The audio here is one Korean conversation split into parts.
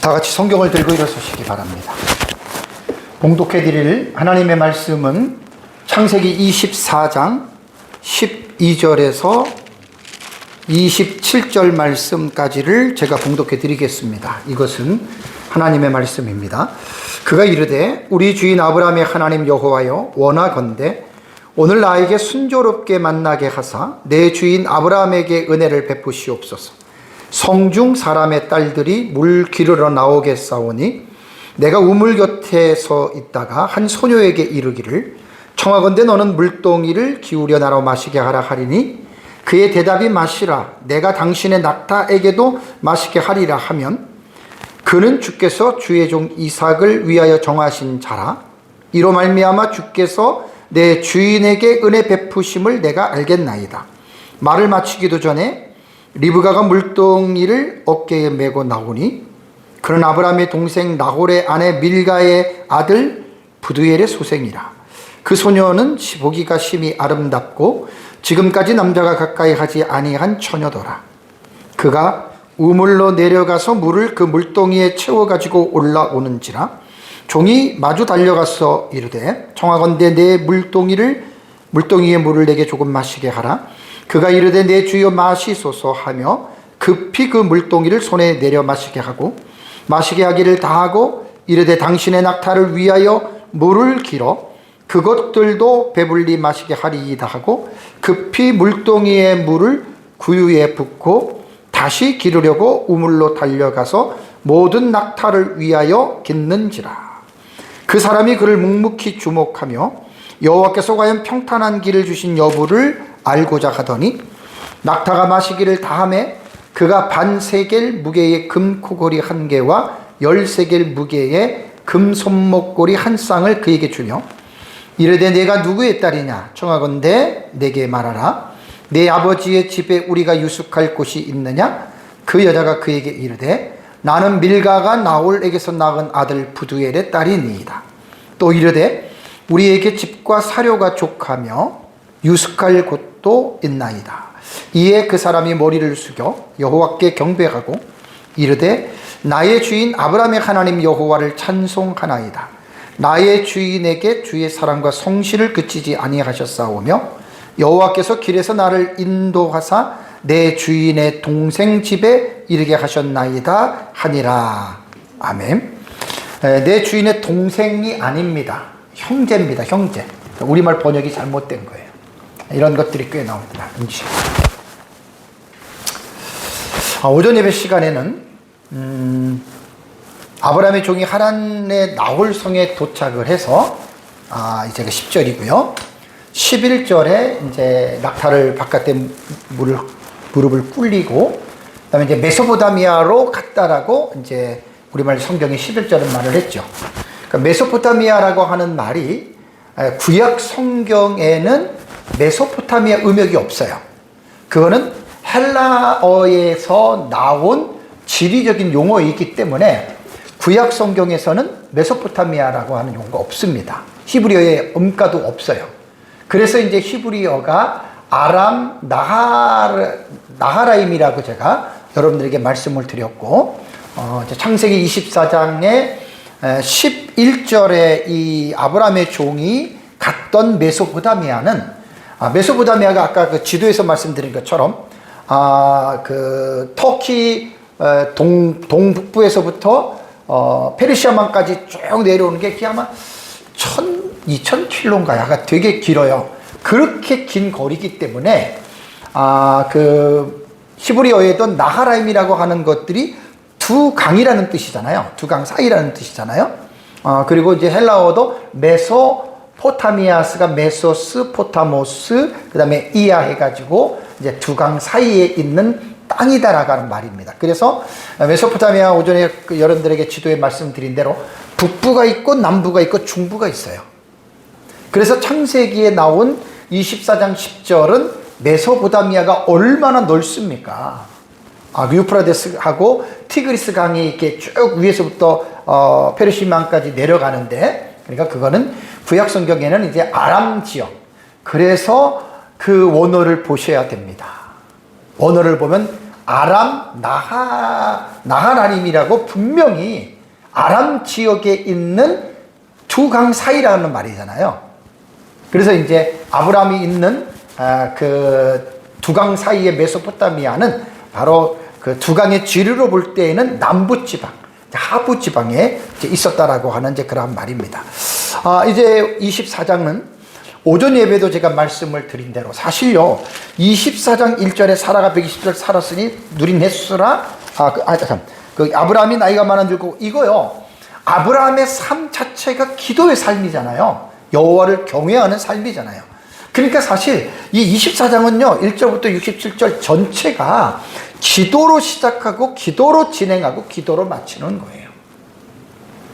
다 같이 성경을 들고 일어서시기 바랍니다. 봉독해 드릴 하나님의 말씀은 창세기 24장 12절에서 27절 말씀까지를 제가 봉독해 드리겠습니다. 이것은 하나님의 말씀입니다. 그가 이르되 우리 주인 아브라함의 하나님 여호와여 원하건대 오늘 나에게 순조롭게 만나게 하사 내 주인 아브라함에게 은혜를 베푸시옵소서. 성중 사람의 딸들이 물 기르러 나오겠사오니 내가 우물 곁에 서 있다가 한 소녀에게 이르기를 청하건대 너는 물동이를 기울여 나로 마시게 하라 하리니 그의 대답이 마시라 내가 당신의 낙타에게도 마시게 하리라 하면 그는 주께서 주의 종 이삭을 위하여 정하신 자라 이로 말미암아 주께서 내 주인에게 은혜 베푸심을 내가 알겠나이다. 말을 마치기도 전에 리브가가 물동이를 어깨에 메고 나오니 그는 아브라함의 동생 나홀의 아내 밀가의 아들 부두엘의 소생이라. 그 소녀는 보기가 심히 아름답고 지금까지 남자가 가까이 하지 아니한 처녀더라. 그가 우물로 내려가서 물을 그 물동이에 채워가지고 올라오는지라 종이 마주 달려가서 이르되 청하건대 내 물동이의 물을 내게 조금 마시게 하라. 그가 이르되 내 주여 마시소서 하며 급히 그 물동이를 손에 내려 마시게 하고 마시게 하기를 다하고 이르되 당신의 낙타를 위하여 물을 길어 그것들도 배불리 마시게 하리이다 하고 급히 물동이의 물을 구유에 붓고 다시 기르려고 우물로 달려가서 모든 낙타를 위하여 깃는지라. 그 사람이 그를 묵묵히 주목하며 여호와께서 과연 평탄한 길을 주신 여부를 알고자 하더니 낙타가 마시기를 다하매 그가 반세겔 무게의 금 코골이 한 개와 10세겔 무게의 금 손목고리 한 쌍을 그에게 주며 이르되 내가 누구의 딸이냐 청하건대 내게 말하라. 내 아버지의 집에 우리가 유숙할 곳이 있느냐. 그 여자가 그에게 이르되 나는 밀가가 나홀에게서 낳은 아들 부두엘의 딸이니이다. 또 이르되 우리에게 집과 사료가 족하며 유숙할 곳도 있나이다. 이에 그 사람이 머리를 숙여 여호와께 경배하고 이르되 나의 주인 아브라함의 하나님 여호와를 찬송하나이다. 나의 주인에게 주의 사랑과 성실을 그치지 아니하셨사오며 여호와께서 길에서 나를 인도하사 내 주인의 동생 집에 이르게 하셨나이다 하니라. 아멘. 내 주인의 동생이 아닙니다. 형제입니다. 형제. 우리말 번역이 잘못된 거예요. 이런 것들이 꽤 나옵니다. 오전 예배 시간에는 아브라함의 종이 하란의 나홀성에 도착을 해서 이제 10절이고요. 11절에 이제 낙타를 바깥에 무릎을 꿇리고 그다음에 이제 메소포타미아로 갔다라고 이제 우리말 성경에 11절은 말을 했죠. 그러니까 메소포타미아라고 하는 말이 구약 성경에는 메소포타미아 음역이 없어요. 그거는 헬라어에서 나온 지리적인 용어이기 때문에 구약 성경에서는 메소포타미아라고 하는 용어가 없습니다. 히브리어에 음가도 없어요. 그래서 이제 히브리어가 아람 나하라임이라고 제가 여러분들에게 말씀을 드렸고 창세기 24장에 11절에 이 아브라함의 종이 갔던 메소포타미아는 메소포타미아가 아까 그 지도에서 말씀드린 것처럼 그 터키 동북부에서부터 페르시아만까지 쭉 내려오는 게 아마 2000킬로인가요? 되게 길어요. 그렇게 긴 거리이기 때문에 그 히브리어에도 나하라임이라고 하는 것들이 두 강이라는 뜻이잖아요. 두 강 사이라는 뜻이잖아요. 그리고 이제 헬라어도 메소포타미아스가 메소스, 포타모스, 그 다음에 이아 해가지고 이제 두 강 사이에 있는 땅이다라고 하는 말입니다. 그래서 메소포타미아 오전에 여러분들에게 지도에 말씀드린 대로 북부가 있고 남부가 있고 중부가 있어요. 그래서 창세기에 나온 24장 10절은 메소포타미아가 얼마나 넓습니까? 유프라데스하고 티그리스 강이 이렇게 쭉 위에서부터 페르시아만까지 내려가는데, 그러니까 그거는 구약 성경에는 이제 아람 지역. 그래서 그 원어를 보셔야 됩니다. 원어를 보면 아람 나하라님이라고 분명히 아람 지역에 있는 두 강 사이라는 말이잖아요. 그래서 이제 아브라함이 있는 그 두 강 사이의 메소포타미아는 바로 그 두 강의 지류로 볼 때에는 남부 지방, 하부 지방에 있었다라고 하는 이제 그런 말입니다. 이제 24장은 오전 예배도 제가 말씀을 드린 대로 사실요 24장 1절에 사라가 120절 살았으니 누린 횟수라 그 아브라함이 나이가 많아 들고 이거요 아브라함의 삶 자체가 기도의 삶이잖아요. 여호와를 경외하는 삶이잖아요. 그러니까 사실 이 24장은요 1절부터 67절 전체가 기도로 시작하고 기도로 진행하고 기도로 마치는 거예요.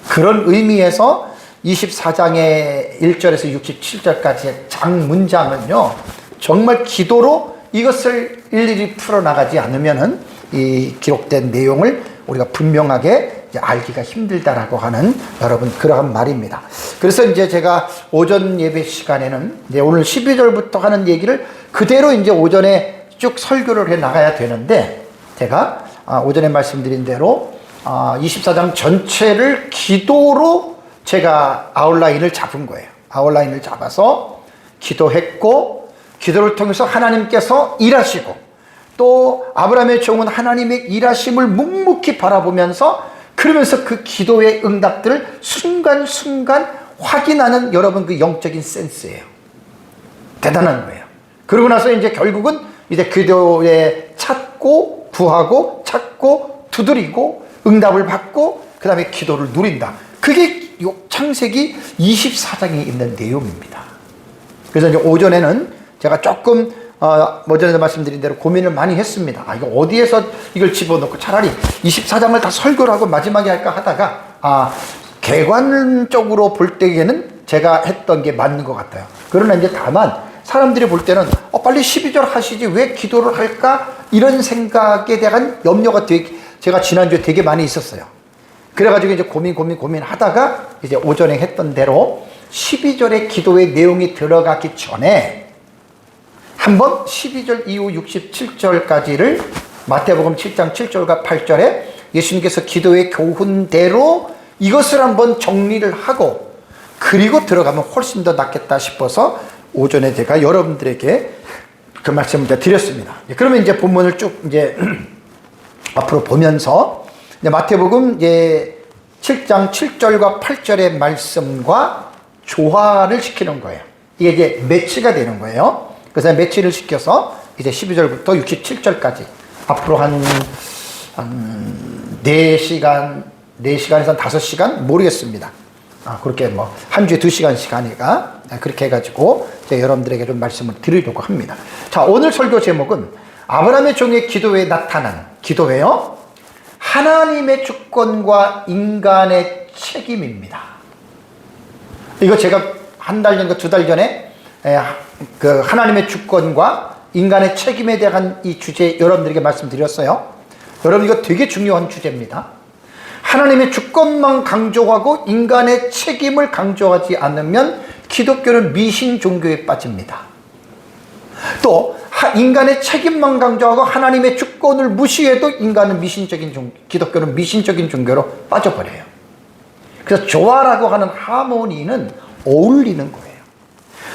그런 의미에서 24장의 1절에서 67절까지의 장 문장은요 정말 기도로 이것을 일일이 풀어나가지 않으면은 이 기록된 내용을 우리가 분명하게 알기가 힘들다라고 하는 여러분 그러한 말입니다. 그래서 이제 제가 오전 예배 시간에는 이제 오늘 12절부터 하는 얘기를 그대로 이제 오전에 쭉 설교를 해 나가야 되는데 제가 오전에 말씀드린 대로 24장 전체를 기도로 제가 아웃라인을 잡은 거예요. 아웃라인을 잡아서 기도했고 기도를 통해서 하나님께서 일하시고 또 아브라함의 종은 하나님의 일하심을 묵묵히 바라보면서 그러면서 그 기도의 응답들을 순간순간 확인하는 여러분 그 영적인 센스예요. 대단한 거예요. 그러고 나서 이제 결국은 이제 기도에 찾고 구하고 찾고 두드리고 응답을 받고 그 다음에 기도를 누린다. 그게 창세기 24장에 있는 내용입니다. 그래서 이제 오전에는 제가 조금 오전에 말씀드린 대로 고민을 많이 했습니다. 이거 어디에서 이걸 집어넣고 차라리 24장을 다 설교를 하고 마지막에 할까 하다가 객관적으로 볼 때에는 제가 했던 게 맞는 것 같아요. 그러나 이제 다만 사람들이 볼 때는 빨리 12절 하시지 왜 기도를 할까 이런 생각에 대한 염려가 제가 지난주에 되게 많이 있었어요. 그래가지고 이제 고민하다가 이제 오전에 했던 대로 12절의 기도의 내용이 들어가기 전에 한번 12절 이후 67절까지를 마태복음 7장 7절과 8절에 예수님께서 기도의 교훈대로 이것을 한번 정리를 하고 그리고 들어가면 훨씬 더 낫겠다 싶어서 오전에 제가 여러분들에게 그 말씀을 드렸습니다. 그러면 이제 본문을 쭉 이제 앞으로 보면서 이제 마태복음 이제 7장 7절과 8절의 말씀과 조화를 시키는 거예요. 이게 이제 매치가 되는 거예요. 그래서 매치를 시켜서 이제 12절부터 67절까지 앞으로 한 4시간, 4시간에서 5시간 모르겠습니다. 그렇게 뭐 한 주에 2시간씩 하니까 그렇게 해가지고 제가 여러분들에게 좀 말씀을 드리려고 합니다. 자, 오늘 설교 제목은 아브라함의 종의 기도에 나타난 기도예요. 하나님의 주권과 인간의 책임입니다. 이거 제가 한 달 전과 2달 전에 그 하나님의 주권과 인간의 책임에 대한 이 주제 여러분들에게 말씀드렸어요. 여러분 이거 되게 중요한 주제입니다. 하나님의 주권만 강조하고 인간의 책임을 강조하지 않으면 기독교는 미신 종교에 빠집니다. 또 인간의 책임만 강조하고 하나님의 주권을 무시해도 인간은 기독교는 미신적인 종교로 빠져버려요. 그래서 조화라고 하는 하모니는 어울리는 거예요.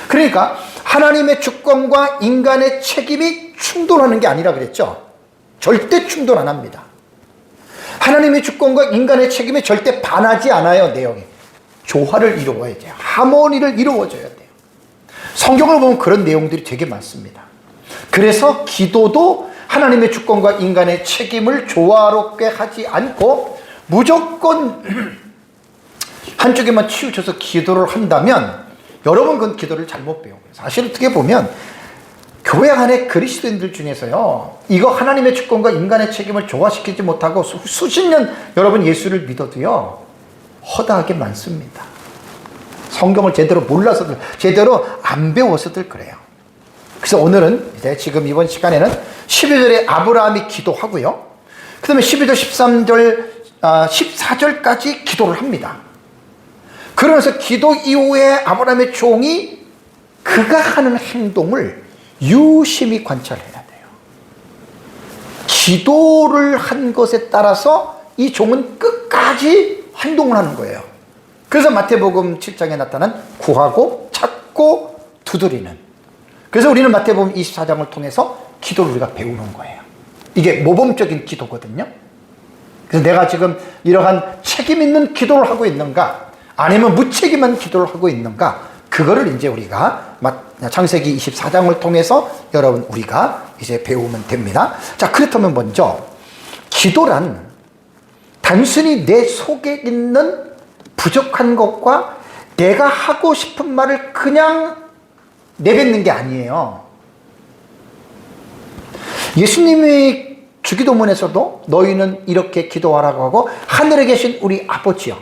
그러니까 하나님의 주권과 인간의 책임이 충돌하는 게 아니라 그랬죠. 절대 충돌 안 합니다. 하나님의 주권과 인간의 책임이 절대 반하지 않아요. 내용이 조화를 이루어야 돼요. 하모니를 이루어줘야 돼요. 성경을 보면 그런 내용들이 되게 많습니다. 그래서 기도도 하나님의 주권과 인간의 책임을 조화롭게 하지 않고 무조건 한쪽에만 치우쳐서 기도를 한다면 여러분 그건 기도를 잘못 배운 거예요. 사실 어떻게 보면 교회 안에 그리스도인들 중에서요 이거 하나님의 주권과 인간의 책임을 조화시키지 못하고 수십 년 여러분 예수를 믿어도요 허다하게 많습니다. 성경을 제대로 몰라서들 제대로 안 배워서들 그래요. 그래서 오늘은 이제 지금 이번 시간에는 12절에 아브라함이 기도하고요 그 다음에 12절 13절 14절까지 기도를 합니다. 그러면서 기도 이후에 아브라함의 종이 그가 하는 행동을 유심히 관찰해야 돼요. 기도를 한 것에 따라서 이 종은 끝까지 행동을 하는 거예요. 그래서 마태복음 7장에 나타난 구하고 찾고 두드리는. 그래서 우리는 마태복음 24장을 통해서 기도를 우리가 배우는 거예요. 이게 모범적인 기도거든요. 그래서 내가 지금 이러한 책임 있는 기도를 하고 있는가, 아니면 무책임한 기도를 하고 있는가, 그거를 이제 우리가 창세기 24장을 통해서 여러분 우리가 이제 배우면 됩니다. 자, 그렇다면 먼저 기도란 단순히 내 속에 있는 부족한 것과 내가 하고 싶은 말을 그냥 내뱉는 게 아니에요. 예수님이 주기도문에서도 너희는 이렇게 기도하라고 하고, 하늘에 계신 우리 아버지여,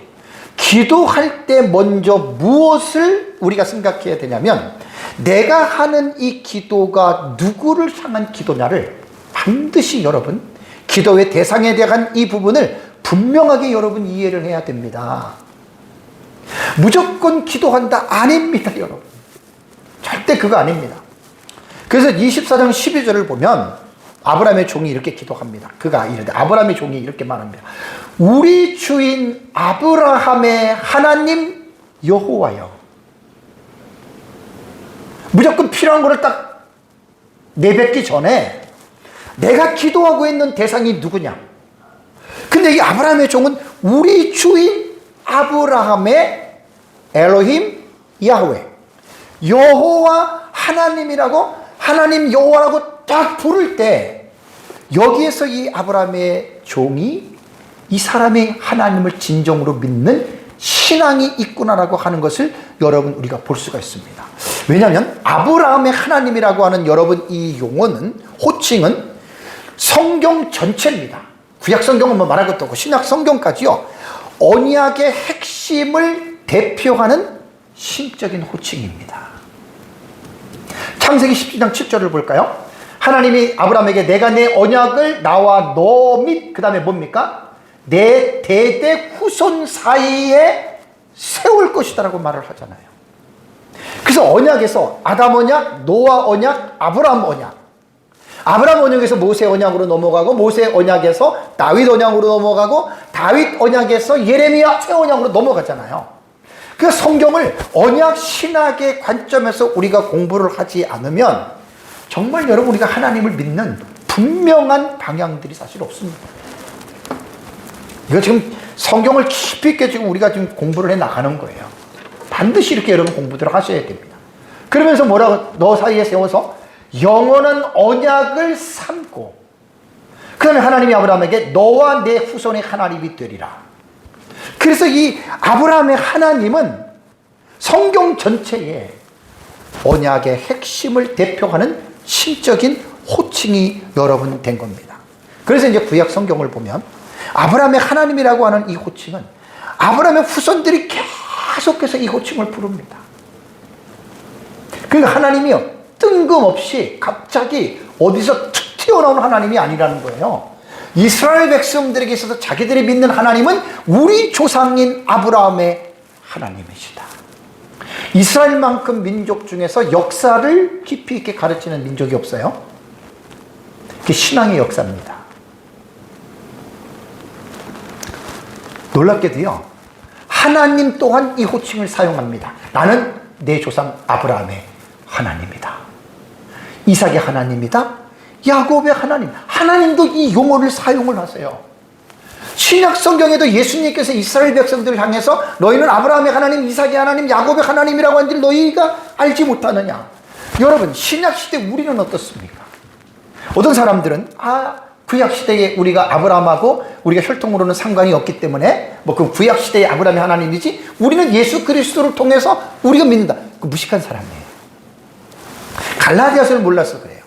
기도할 때 먼저 무엇을 우리가 생각해야 되냐면, 내가 하는 이 기도가 누구를 향한 기도냐를 반드시 여러분, 기도의 대상에 대한 이 부분을 분명하게 여러분 이해를 해야 됩니다. 무조건 기도한다 아닙니다, 여러분. 절대 그거 아닙니다. 그래서 24장 12절을 보면 아브라함의 종이 이렇게 기도합니다. 그가 이르되, 아브라함의 종이 이렇게 말합니다. 우리 주인 아브라함의 하나님 여호와여. 무조건 필요한 거를 딱 내뱉기 전에 내가 기도하고 있는 대상이 누구냐. 근데 이 아브라함의 종은 우리 주인 아브라함의 엘로힘 야훼, 여호와 하나님이라고, 하나님 여호와라고 딱 부를 때, 여기에서 이 아브라함의 종이 이 사람이 하나님을 진정으로 믿는 신앙이 있구나라고 하는 것을 여러분 우리가 볼 수가 있습니다. 왜냐하면 아브라함의 하나님이라고 하는 여러분 이 용어는, 호칭은 성경 전체입니다. 구약 성경은 뭐 말할 것도 없고 신약 성경까지요, 언약의 핵심을 대표하는 신적인 호칭입니다. 창세기 17장 7절을 볼까요? 하나님이 아브라함에게 내가 내 언약을 나와 너 및 그 다음에 뭡니까? 내 대대 후손 사이에 세울 것이다 라고 말을 하잖아요. 그래서 언약에서 아담 언약, 노아 언약, 아브라함 언약, 아브라함 언약에서 모세 언약으로 넘어가고, 모세 언약에서 다윗 언약으로 넘어가고, 다윗 언약에서 예레미야 새 언약으로 넘어가잖아요. 그 성경을 언약 신학의 관점에서 우리가 공부를 하지 않으면 정말 여러분 우리가 하나님을 믿는 분명한 방향들이 사실 없습니다. 이거 지금 성경을 깊이 있게 지금 우리가 지금 공부를 해 나가는 거예요. 반드시 이렇게 여러분 공부들을 하셔야 됩니다. 그러면서 뭐라고? 너 사이에 세워서 영원한 언약을 삼고, 그 다음에 하나님이 아브라함에게 너와 내 후손의 하나님이 되리라. 그래서 이 아브라함의 하나님은 성경 전체에 언약의 핵심을 대표하는 신적인 호칭이 여러분 된 겁니다. 그래서 이제 구약 성경을 보면 아브라함의 하나님이라고 하는 이 호칭은 아브라함의 후손들이 계속해서 이 호칭을 부릅니다. 그러니까 하나님이요, 뜬금없이 갑자기 어디서 툭 튀어나온 하나님이 아니라는 거예요. 이스라엘 백성들에게 있어서 자기들이 믿는 하나님은 우리 조상인 아브라함의 하나님이시다. 이스라엘만큼 민족 중에서 역사를 깊이 있게 가르치는 민족이 없어요. 그게 신앙의 역사입니다. 놀랍게도요, 하나님 또한 이 호칭을 사용합니다. 나는 내 조상 아브라함의 하나님이다. 이삭의 하나님이다. 야곱의 하나님. 하나님도 이 용어를 사용을 하세요. 신약 성경에도 예수님께서 이스라엘 백성들을 향해서 너희는 아브라함의 하나님, 이삭의 하나님, 야곱의 하나님이라고 하는데 너희가 알지 못하느냐. 여러분, 신약 시대 우리는 어떻습니까? 어떤 사람들은 구약 시대에 우리가 아브라함하고 우리가 혈통으로는 상관이 없기 때문에 뭐 그 구약 시대의 아브라함의 하나님이지, 우리는 예수 그리스도를 통해서 우리가 믿는다. 그 무식한 사람이에요. 갈라디아서를 몰라서 그래요.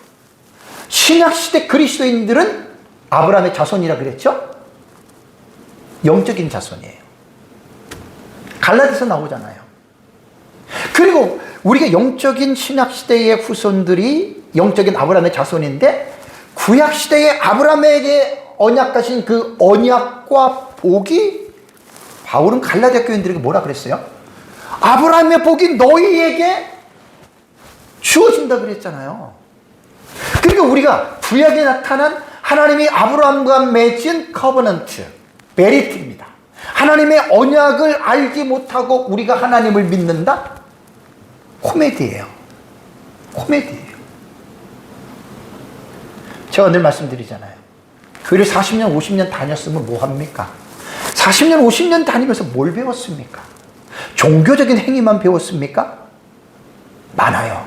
신약 시대 그리스도인들은 아브라함의 자손이라 그랬죠? 영적인 자손이에요. 갈라디아서 나오잖아요. 그리고 우리가 영적인 신약 시대의 후손들이 영적인 아브라함의 자손인데, 구약 시대의 아브라함에게 언약하신 그 언약과 복이, 바울은 갈라디아 교인들에게 뭐라 그랬어요? 아브라함의 복이 너희에게 주어진다 그랬잖아요. 그러니까 우리가 구약에 나타난 하나님이 아브라함과 맺은 커버넌트, 베리트입니다. 하나님의 언약을 알지 못하고 우리가 하나님을 믿는다? 코미디예요. 코미디예요. 제가 늘 말씀드리잖아요. 교회를 40년, 50년 다녔으면 뭐합니까? 40년, 50년 다니면서 뭘 배웠습니까? 종교적인 행위만 배웠습니까? 많아요.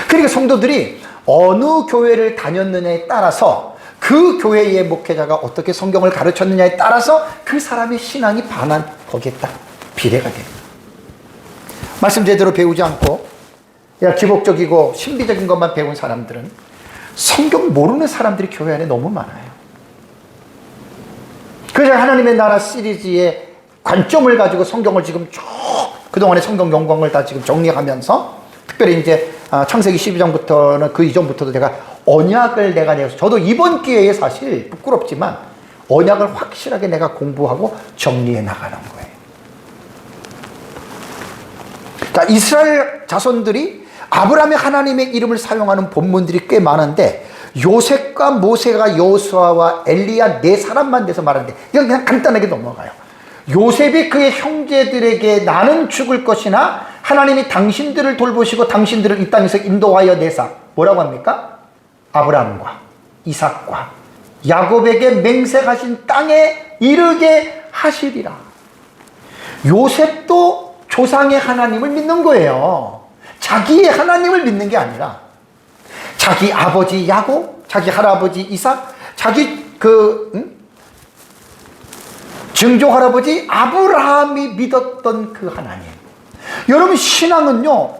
그러니까 성도들이 어느 교회를 다녔느냐에 따라서 그 교회의 목회자가 어떻게 성경을 가르쳤느냐에 따라서 그 사람의 신앙이 거기에 딱 비례가 됩니다. 말씀 제대로 배우지 않고 기복적이고 신비적인 것만 배운 사람들은 성경 모르는 사람들이 교회 안에 너무 많아요. 그래서 하나님의 나라 시리즈의 관점을 가지고 성경을 지금 쭉 그동안의 성경 영광을 다 지금 정리하면서 특별히 이제 창세기 12장부터는 그 이전부터도 내가 언약을 내가 내서 저도 이번 기회에 사실 부끄럽지만 언약을 확실하게 내가 공부하고 정리해 나가는 거예요. 자, 이스라엘 자손들이 아브라함의 하나님의 이름을 사용하는 본문들이 꽤 많은데 요셉과 모세가 여호수아와 엘리야 네 사람만 돼서 말하는데 이건 그냥 간단하게 넘어가요. 요셉이 그의 형제들에게 나는 죽을 것이나 하나님이 당신들을 돌보시고 당신들을 이 땅에서 인도하여 내사 뭐라고 합니까? 아브라함과 이삭과 야곱에게 맹세하신 땅에 이르게 하시리라. 요셉도 조상의 하나님을 믿는 거예요. 자기의 하나님을 믿는 게 아니라 자기 아버지 야곱, 자기 할아버지 이삭, 자기 증조 할아버지 아브라함이 믿었던 그 하나님. 여러분 신앙은요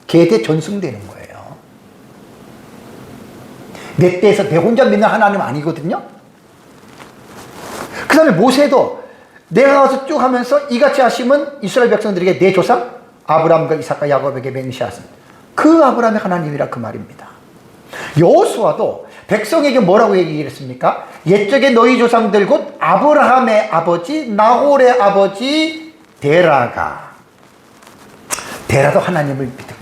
계대 전승되는 거예요. 내 때에서 내 혼자 믿는 하나님 아니거든요. 그 다음에 모세도 내가 가서 쭉 하면서 이같이 하시면 이스라엘 백성들에게 내 조상 아브라함과 이삭과 야곱에게 맹세하십니다. 그 아브라함의 하나님이라 그 말입니다. 여호수아도 백성에게 뭐라고 얘기했습니까? 옛적에 너희 조상들 곧 아브라함의 아버지 나홀의 아버지 데라도 하나님을 믿은 거예요.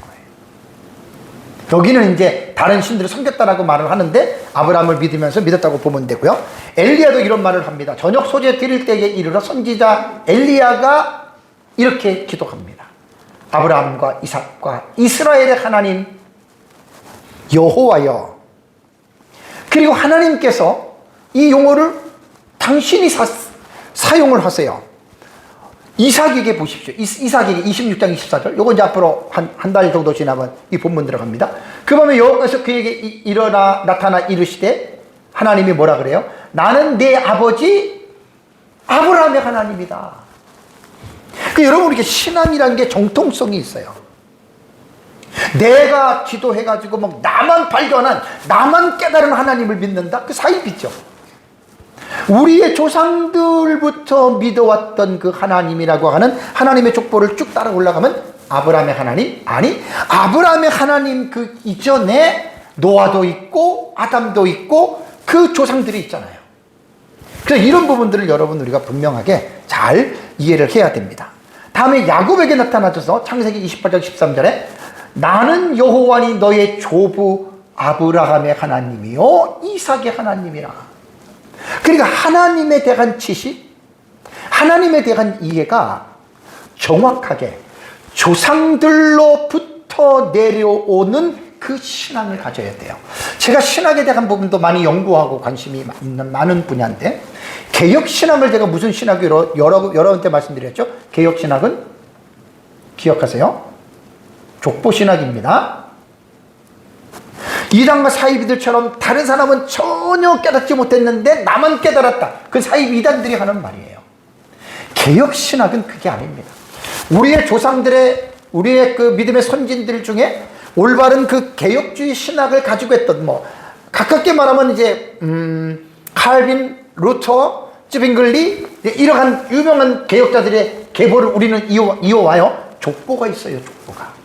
여기는 이제 다른 신들을 섬겼다라고 말을 하는데 아브라함을 믿으면서 믿었다고 보면 되고요. 엘리야도 이런 말을 합니다. 저녁 소재 드릴 때에 이르러 선지자 엘리야가 이렇게 기도합니다. 아브라함과 이삭과 이스라엘의 하나님 여호와여. 그리고 하나님께서 이 용어를 당신이 사용을 하세요. 이삭에게 보십시오. 이삭에게 26장 24절. 요거 이제 앞으로 한 달 정도 지나면 이 본문 들어갑니다. 그 다음에 여호와께서 그에게 일어나 나타나 이르시되 하나님이 뭐라 그래요? 나는 내 아버지 아브라함의 하나님이다. 여러분 이렇게 신앙이라는 게 정통성이 있어요. 내가 기도해가지고 뭐 나만 발견한 나만 깨달은 하나님을 믿는다? 그 사이비죠. 우리의 조상들부터 믿어왔던 그 하나님이라고 하는 하나님의 족보를 쭉 따라 올라가면 아브라함의 하나님? 아니, 아브라함의 하나님 그 이전에 노아도 있고 아담도 있고 그 조상들이 있잖아요. 그래서 이런 부분들을 여러분 우리가 분명하게 잘 이해를 해야 됩니다. 다음에 야곱에게 나타나셔서 창세기 28장 13절에 나는 여호와니 너의 조부 아브라함의 하나님이요 이삭의 하나님이라. 그러니까 하나님에 대한 지식, 하나님에 대한 이해가 정확하게 조상들로부터 내려오는 그 신앙을 가져야 돼요. 제가 신학에 대한 부분도 많이 연구하고 관심이 있는 많은 분야인데 개혁신학을 제가 무슨 신학으로 여러분한테 말씀드렸죠? 개혁신학은 기억하세요? 족보신학입니다. 이단과 사이비들처럼 다른 사람은 전혀 깨닫지 못했는데 나만 깨달았다. 그 사이비단들이 하는 말이에요. 개혁신학은 그게 아닙니다. 우리의 조상들의 우리의 그 믿음의 선진들 중에 올바른 그 개혁주의 신학을 가지고 했던 가깝게 말하면 이제 칼빈, 루터, 쯔빙글리 이러한 유명한 개혁자들의 계보를 우리는 이어와요. 족보가 있어요. 족보가.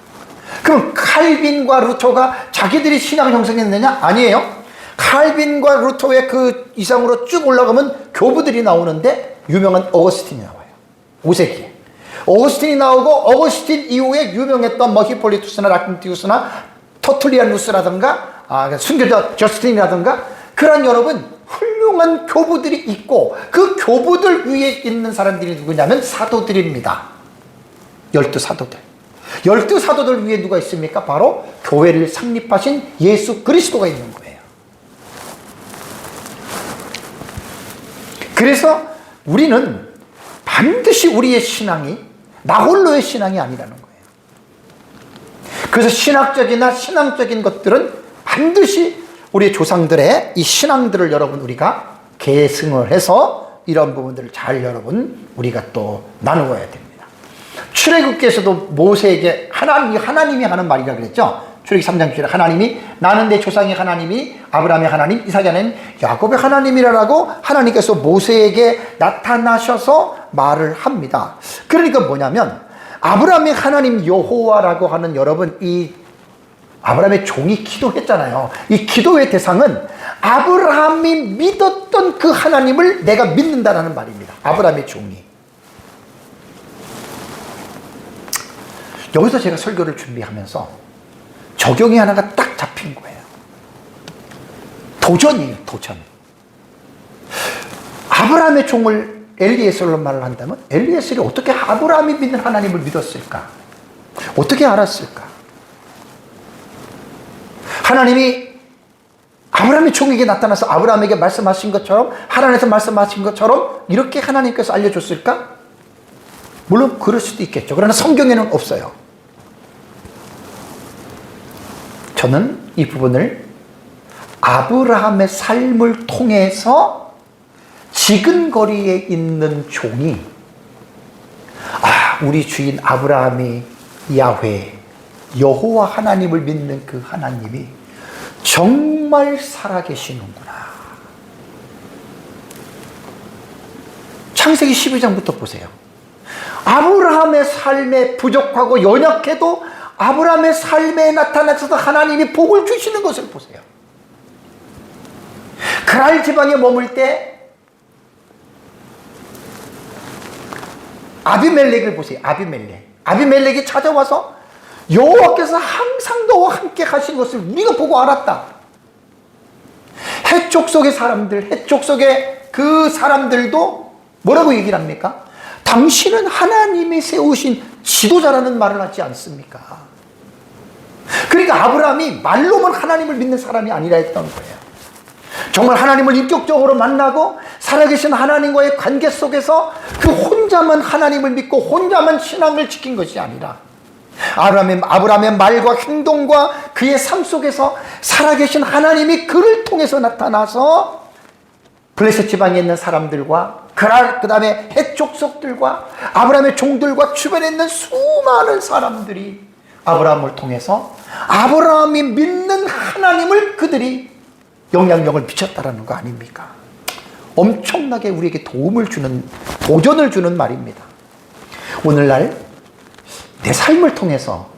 그럼 칼빈과 루터가 자기들이 신학을 형성했느냐? 아니에요. 칼빈과 루터의 그 이상으로 쭉 올라가면 교부들이 나오는데 유명한 어거스틴이 나와요. 5세기에. 어거스틴이 나오고 어거스틴 이후에 유명했던 히폴리투스나 라킨티우스나 터툴리아누스라든가 순교자 저스틴이라든가 그 그런 여러분 훌륭한 교부들이 있고 그 교부들 위에 있는 사람들이 누구냐면 사도들입니다. 12사도들. 12사도들 위에 누가 있습니까? 바로 교회를 창립하신 예수 그리스도가 있는 거예요. 그래서 우리는 반드시 우리의 신앙이 나 홀로의 신앙이 아니라는 거예요. 그래서 신학적이나 신앙적인 것들은 반드시 우리의 조상들의 이 신앙들을 여러분 우리가 계승을 해서 이런 부분들을 잘 여러분 우리가 또 나누어야 됩니다. 출애굽기에서도 모세에게 하나님이 하는 말이라 그랬죠. 출애굽기 3장 7절에 하나님이 나는 내 조상의 하나님이 아브라함의 하나님, 이삭의 하나님, 야곱의 하나님이라고 하나님께서 모세에게 나타나셔서 말을 합니다. 그러니까 뭐냐면 아브라함의 하나님 여호와라고 하는 여러분 이 아브라함의 종이 기도했잖아요. 이 기도의 대상은 아브라함이 믿었던 그 하나님을 내가 믿는다라는 말입니다. 아브라함의 종이. 여기서 제가 설교를 준비하면서 적용이 하나가 딱 잡힌 거예요. 도전이에요, 도전. 아브라함의 종을 엘리에셀로 말을 한다면 엘리에셀이 어떻게 아브라함이 믿는 하나님을 믿었을까? 어떻게 알았을까? 하나님이 아브라함의 종에게 나타나서 아브라함에게 말씀하신 것처럼 하나님께서 말씀하신 것처럼 이렇게 하나님께서 알려줬을까? 물론 그럴 수도 있겠죠. 그러나 성경에는 없어요. 저는 이 부분을 아브라함의 삶을 통해서 지근거리에 있는 종이 우리 주인 아브라함이 야훼 여호와 하나님을 믿는 그 하나님이 정말 살아계시는구나. 창세기 12장부터 보세요. 아브라함의 삶에 부족하고 연약해도 아브라함의 삶에 나타나셔서 하나님이 복을 주시는 것을 보세요. 그랄 지방에 머물 때 아비멜렉을 보세요. 아비멜렉이 찾아와서 여호와께서 항상 너와 함께 하신 것을 우리가 보고 알았다. 해쪽 속의 사람들, 해쪽 속의 그 사람들도 뭐라고 얘기를 합니까? 당신은 하나님이 세우신 지도자라는 말을 하지 않습니까? 그러니까 아브라함이 말로만 하나님을 믿는 사람이 아니라 했던 거예요. 정말 하나님을 인격적으로 만나고 살아계신 하나님과의 관계 속에서 그 혼자만 하나님을 믿고 혼자만 신앙을 지킨 것이 아니라 아브라함의 말과 행동과 그의 삶 속에서 살아계신 하나님이 그를 통해서 나타나서 블레셋 지방에 있는 사람들과 그 다음에 해족속들과 아브라함의 종들과 주변에 있는 수많은 사람들이 아브라함을 통해서 아브라함이 믿는 하나님을 그들이 영향력을 미쳤다라는 거 아닙니까? 엄청나게 우리에게 도움을 주는, 도전을 주는 말입니다. 오늘날 내 삶을 통해서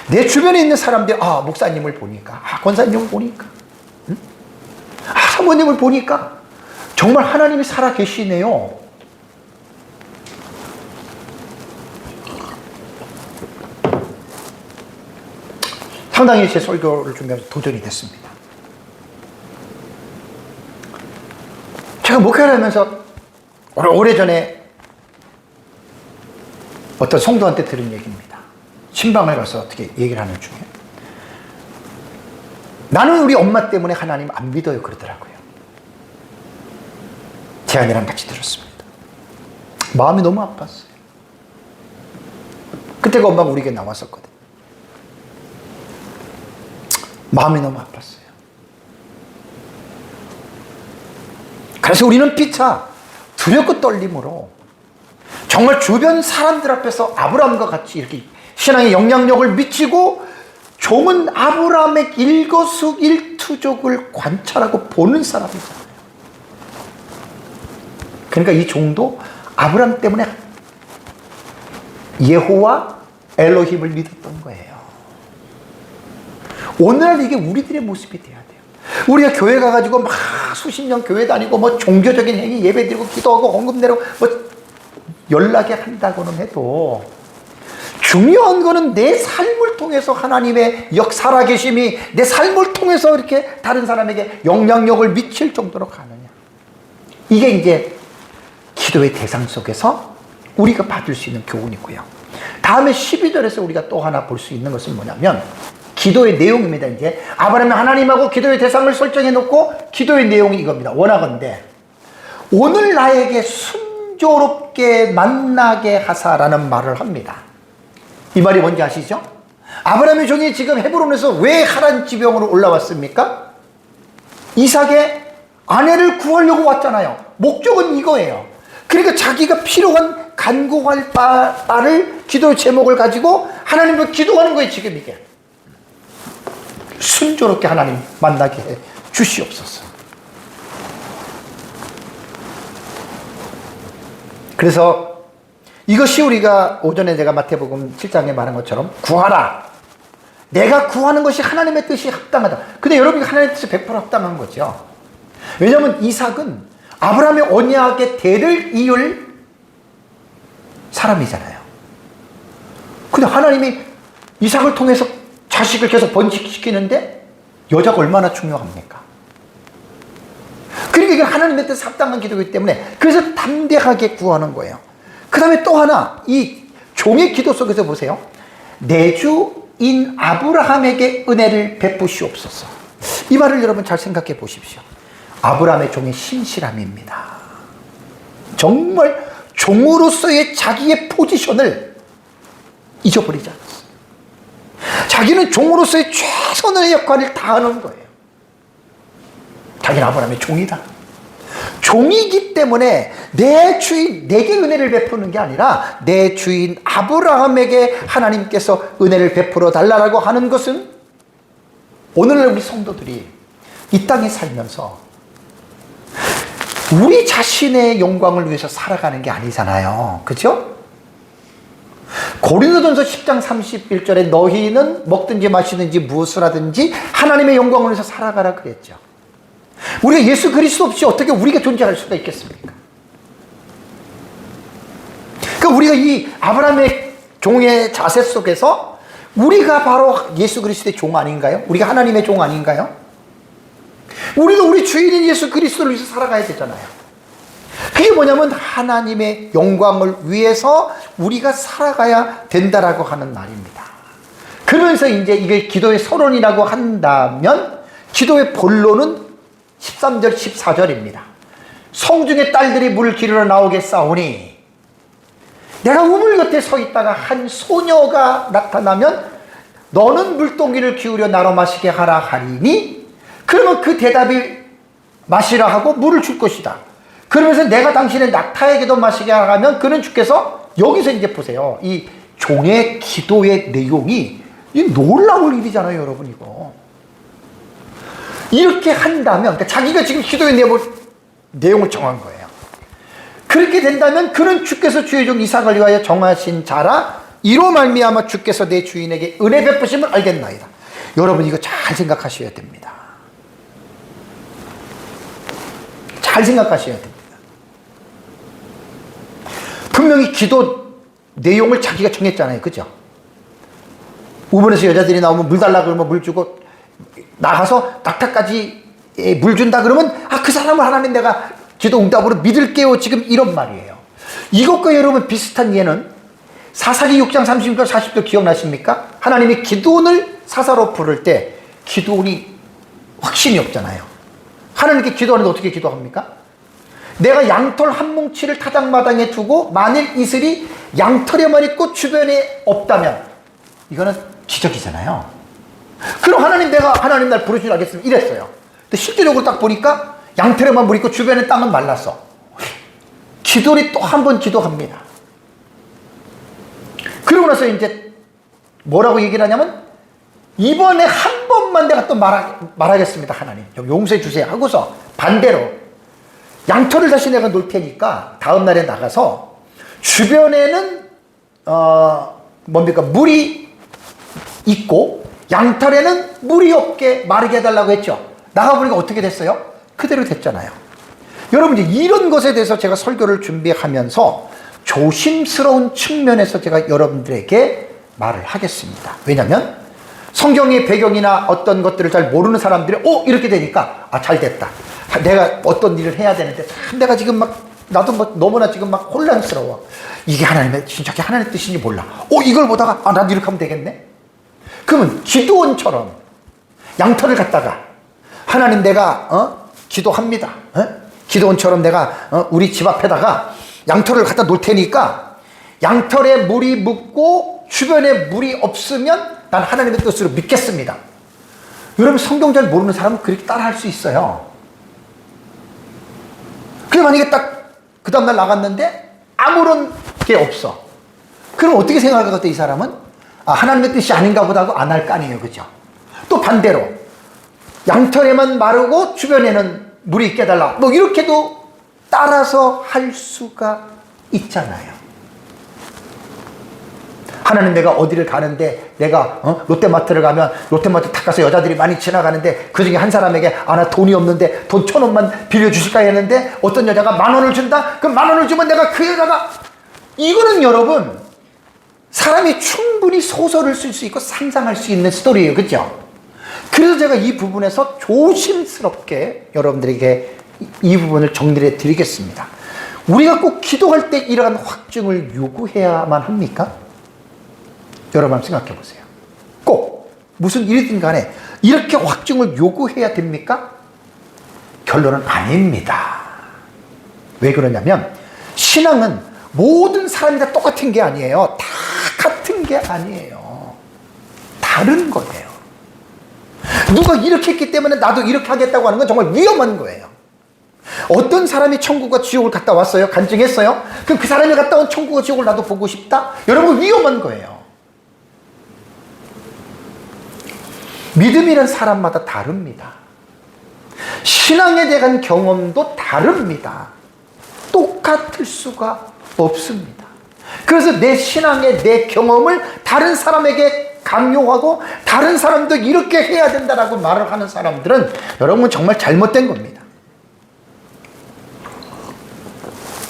내 주변에 있는 사람들이 목사님을 보니까 권사님을 보니까 사모님을 보니까 정말 하나님이 살아계시네요. 상당히 제 설교를 준비하면서 도전이 됐습니다. 제가 목회를 하면서 오래전에 어떤 성도한테 들은 얘기입니다. 신방을 가서 어떻게 얘기를 하는 중에 나는 우리 엄마 때문에 하나님 안 믿어요 그러더라고요. 제 아내랑 같이 들었습니다. 마음이 너무 아팠어요. 그때가 엄마가 우리에게 나왔었거든요. 마음이 너무 아팠어요. 그래서 우리는 피차 두렵고 떨림으로 정말 주변 사람들 앞에서 아브라함과 같이 이렇게 신앙의 영향력을 미치고 종은 아브라함의 일거수일투족을 관찰하고 보는 사람이잖아요. 그러니까 이 종도 아브라함 때문에 예호와 엘로힘을 믿었던 거예요. 오늘날 이게 우리들의 모습이 돼야 돼요. 우리가 교회 가가지고 막 수십 년 교회 다니고 뭐 종교적인 행위 예배 드리고 기도하고 헌금 내고 뭐 연락이 한다고는 해도 중요한 거는 내 삶을 통해서 하나님의 살아계심이 내 삶을 통해서 이렇게 다른 사람에게 영향력을 미칠 정도로 가느냐. 이게 이제 기도의 대상 속에서 우리가 받을 수 있는 교훈이고요. 다음에 12절에서 우리가 또 하나 볼 수 있는 것은 뭐냐면 기도의 내용입니다. 이제 아브라함이 하나님하고 기도의 대상을 설정해 놓고 기도의 내용이 이겁니다. 원하건대 오늘 나에게 순조롭게 만나게 하사라는 말을 합니다. 이 말이 뭔지 아시죠? 아브라함의 종이 지금 헤브론에서 왜 하란 지병으로 올라왔습니까? 이삭의 아내를 구하려고 왔잖아요. 목적은 이거예요. 그러니까 자기가 필요한 간구할 바를 기도의 제목을 가지고 하나님을 기도하는 거예요. 지금 이게 순조롭게 하나님 만나게 해 주시옵소서. 그래서 이것이 우리가 오전에 제가 마태복음 7장에 말한 것처럼 구하라. 내가 구하는 것이 하나님의 뜻이 합당하다. 근데 여러분이 하나님의 뜻이 100% 합당한 거죠. 왜냐하면 이삭은 아브라함의 언약의 대를 이을 사람이잖아요. 근데 하나님이 이삭을 통해서 자식을 계속 번식시키는데 여자가 얼마나 중요합니까? 그러니까 이게 하나님의 뜻 합당한 기도이기 때문에 그래서 담대하게 구하는 거예요. 그 다음에 또 하나 이 종의 기도 속에서 보세요. 내 주인 아브라함에게 은혜를 베푸시옵소서. 이 말을 여러분 잘 생각해 보십시오. 아브라함의 종의 신실함입니다. 정말 종으로서의 자기의 포지션을 잊어버리지 않았어요. 자기는 종으로서의 최선의 역할을 다하는 거예요. 자기는 아브라함의 종이다. 종이기 때문에 내 주인 내게 은혜를 베푸는 게 아니라 내 주인 아브라함에게 하나님께서 은혜를 베풀어 달라고 하는 것은 오늘날 우리 성도들이 이 땅에 살면서 우리 자신의 영광을 위해서 살아가는 게 아니잖아요. 그렇죠? 고린도전서 10장 31절에 너희는 먹든지 마시든지 무엇을 하든지 하나님의 영광을 위해서 살아가라 그랬죠. 우리가 예수 그리스도 없이 어떻게 우리가 존재할 수가 있겠습니까? 그러니까 우리가 이 아브라함의 종의 자세 속에서 우리가 바로 예수 그리스도의 종 아닌가요? 우리가 하나님의 종 아닌가요? 우리도 우리 주인인 예수 그리스도를 위해서 살아가야 되잖아요. 그게 뭐냐면 하나님의 영광을 위해서 우리가 살아가야 된다라고 하는 말입니다. 그러면서 이제 이게 기도의 서론이라고 한다면 기도의 본론은 13절 14절입니다. 성중의 딸들이 물 기르러 나오겠사오니 내가 우물 곁에 서 있다가 한 소녀가 나타나면 너는 물동이를 기울여 나로 마시게 하라 하리니 그러면 그 대답이 마시라 하고 물을 줄 것이다. 그러면서 내가 당신의 낙타에게도 마시게 하라면 그는 주께서 여기서 이제 보세요. 이 종의 기도의 내용이 이 놀라울 일이잖아요, 여러분 이거. 이렇게 한다면 그러니까 자기가 지금 기도의 내용을 정한 거예요. 그렇게 된다면 그는 주께서 주의 종 이삭을 위하여 정하신 자라 이로 말미암아 주께서 내 주인에게 은혜 베푸심을 알겠나이다. 여러분 이거 잘 생각하셔야 됩니다. 잘 생각하셔야 됩니다. 분명히 기도 내용을 자기가 정했잖아요. 그죠? 우물에서 여자들이 나오면 물 달라 그러면 물 주고 나가서 낙타까지 물 준다 그러면 그 사람을 하나님 내가 기도 응답으로 믿을게요. 지금 이런 말이에요. 이것과 여러분 비슷한 예는 사사기 6장 30절 40절 기억나십니까? 하나님이 기드온을 사사로 부를 때 기드온이 확신이 없잖아요. 하나님께 기도하는데 어떻게 기도합니까? 내가 양털 한 뭉치를 타작마당에 두고 만일 이슬이 양털에만 있고 주변에 없다면 이거는 기적이잖아요. 그럼 내가 하나님 날 부르시길 알겠습니다. 이랬어요. 근데 실제적으로 딱 보니까 양털에만 물 있고 주변에 땅은 말랐어. 기도리 또 한 번 기도합니다. 그러고 나서 이제 뭐라고 얘기를 하냐면 이번에 한 번만 내가 또 말하겠습니다. 하나님 용서해 주세요 하고서 반대로 양털을 다시 내가 놓을 테니까 다음 날에 나가서 주변에는 물이 있고 양털에는 물이 없게 마르게 해달라고 했죠. 나가보니까 어떻게 됐어요? 그대로 됐잖아요. 여러분 이제 이런 것에 대해서 제가 설교를 준비하면서 조심스러운 측면에서 제가 여러분들에게 말을 하겠습니다. 왜냐하면 성경의 배경이나 어떤 것들을 잘 모르는 사람들이 이렇게 되니까 잘 됐다. 내가 어떤 일을 해야 되는데 참 내가 지금 막 나도 뭐 너무나 지금 막 혼란스러워. 이게 하나님의 진짜 하나님의 뜻인지 몰라. 이걸 보다가 나도 이렇게 하면 되겠네. 그러면 기도원처럼 양털을 갖다가 하나님 내가 기도합니다. 기도원처럼 내가 우리 집 앞에다가 양털을 갖다 놓을 테니까 양털에 물이 묻고 주변에 물이 없으면 난 하나님의 뜻으로 믿겠습니다. 여러분 성경 잘 모르는 사람은 그렇게 따라할 수 있어요. 그래 만약에 딱 그 다음날 나갔는데 아무런 게 없어. 그럼 어떻게 생각할 것 같아 이 사람은? 하나님의 뜻이 아닌가 보다 하고 안 할 거 아니에요. 그죠? 또 반대로 양털에만 마르고 주변에는 물이 있게 해달라. 뭐 이렇게도 따라서 할 수가 있잖아요. 하나님 내가 어디를 가는데 내가 롯데마트를 가면 롯데마트 탁 가서 여자들이 많이 지나가는데 그중에 한 사람에게 나 돈이 없는데 돈 1,000원만 빌려주실까 했는데 어떤 여자가 10,000원을 준다? 그럼 10,000원을 주면 내가 그 여자가 이거는 여러분 사람이 충분히 소설을 쓸 수 있고 상상할 수 있는 스토리예요. 그죠? 그래서 제가 이 부분에서 조심스럽게 여러분들에게 이 부분을 정리해 드리겠습니다. 우리가 꼭 기도할 때 이러한 확증을 요구해야만 합니까? 여러분 한번 생각해 보세요. 꼭 무슨 일이든 간에 이렇게 확증을 요구해야 됩니까? 결론은 아닙니다. 왜 그러냐면 신앙은 모든 사람이 다 똑같은 게 아니에요. 다 같은 게 아니에요. 다른 거예요. 누가 이렇게 했기 때문에 나도 이렇게 하겠다고 하는 건 정말 위험한 거예요. 어떤 사람이 천국과 지옥을 갔다 왔어요? 간증했어요? 그럼 그 사람이 갔다 온 천국과 지옥을 나도 보고 싶다? 여러분 위험한 거예요. 믿음이란 사람마다 다릅니다. 신앙에 대한 경험도 다릅니다. 똑같을 수가 없습니다. 그래서 내 신앙의 내 경험을 다른 사람에게 강요하고 다른 사람도 이렇게 해야 된다라고 말을 하는 사람들은 여러분 정말 잘못된 겁니다.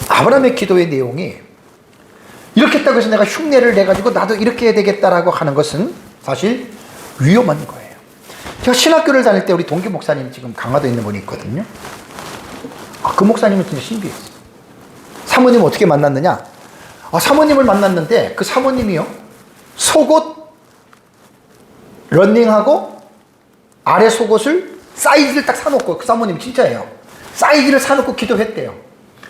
아브라함의 기도의 내용이 이렇게 했다고 해서 내가 흉내를 내가지고 나도 이렇게 해야 되겠다라고 하는 것은 사실 위험한 거예요. 제가 신학교를 다닐 때 우리 동기 목사님 지금 강화도에 있는 분이 있거든요. 그 목사님은 진짜 신비했어요. 사모님 어떻게 만났느냐? 사모님을 만났는데 그 사모님이요 속옷 런닝하고 아래 속옷을 사이즈를 딱 사놓고 그 사모님 진짜예요. 사이즈를 사놓고 기도했대요.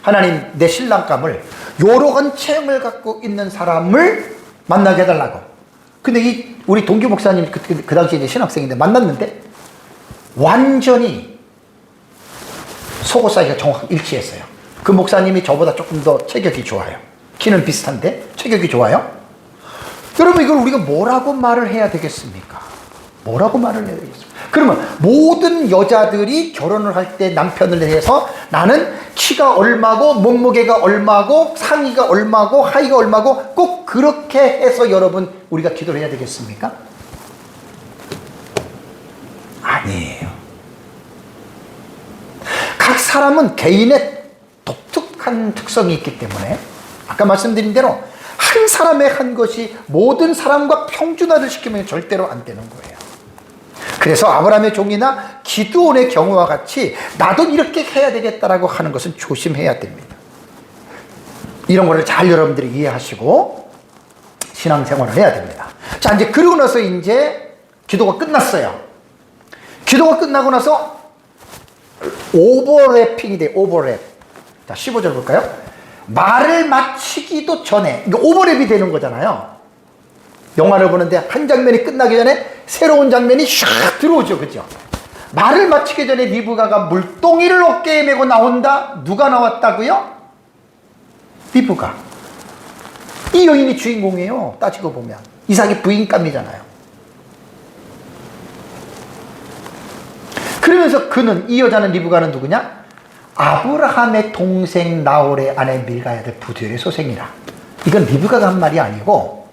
하나님 내 신랑감을 요러한 체형을 갖고 있는 사람을 만나게 해달라고. 근데 우리 동기 목사님 그 당시에 이제 신학생인데 만났는데 완전히 속옷 사이즈가 정확하게 일치했어요. 그 목사님이 저보다 조금 더 체격이 좋아요. 키는 비슷한데 체격이 좋아요. 여러분 이걸 우리가 뭐라고 말을 해야 되겠습니까? 뭐라고 말을 해야 되겠습니까? 그러면 모든 여자들이 결혼을 할 때 남편을 해서 나는 키가 얼마고 몸무게가 얼마고 상의가 얼마고 하의가 얼마고 꼭 그렇게 해서 여러분 우리가 기도를 해야 되겠습니까? 아니에요. 각 사람은 개인의 독특한 특성이 있기 때문에 아까 말씀드린 대로 한 사람의 한 것이 모든 사람과 평준화를 시키면 절대로 안 되는 거예요. 그래서 아브라함의 종이나 기드온의 경우와 같이 나도 이렇게 해야 되겠다라고 하는 것은 조심해야 됩니다. 이런 거를 잘 여러분들이 이해하시고 신앙생활을 해야 됩니다. 자, 이제 그러고 나서 이제 기도가 끝났어요. 기도가 끝나고 나서 오버랩핑이 돼요. 오버랩. 자, 15절 볼까요? 말을 마치기도 전에, 이게 오버랩이 되는 거잖아요. 영화를 보는데 한 장면이 끝나기 전에 새로운 장면이 샥 들어오죠. 그죠? 말을 마치기 전에 리브가가 물동이를 어깨에 메고 나온다. 누가 나왔다고요? 리브가. 이 여인이 주인공이에요. 따지고 보면 이삭의 부인감이잖아요. 그러면서 이 여자는 리브가는 누구냐? 아브라함의 동생 나홀의 아내 밀가의 아들 부두엘의 소생이라. 이건 리브가가 한 말이 아니고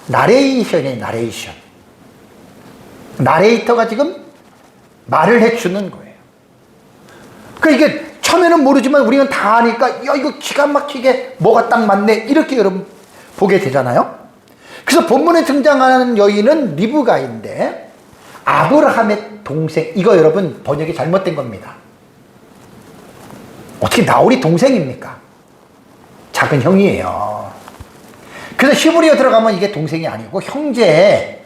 나레이션이에요. 나레이션. 나레이터가 지금 말을 해주는 거예요. 그러니까 이게 처음에는 모르지만 우리는 다 아니까 야 이거 기가 막히게 뭐가 딱 맞네 이렇게 여러분 보게 되잖아요. 그래서 본문에 등장하는 여인은 리브가인데 아브라함의 동생. 이거 여러분 번역이 잘못된 겁니다. 어떻게 나홀이 동생입니까? 작은 형이에요. 그래서 히브리어 들어가면 이게 동생이 아니고 형제.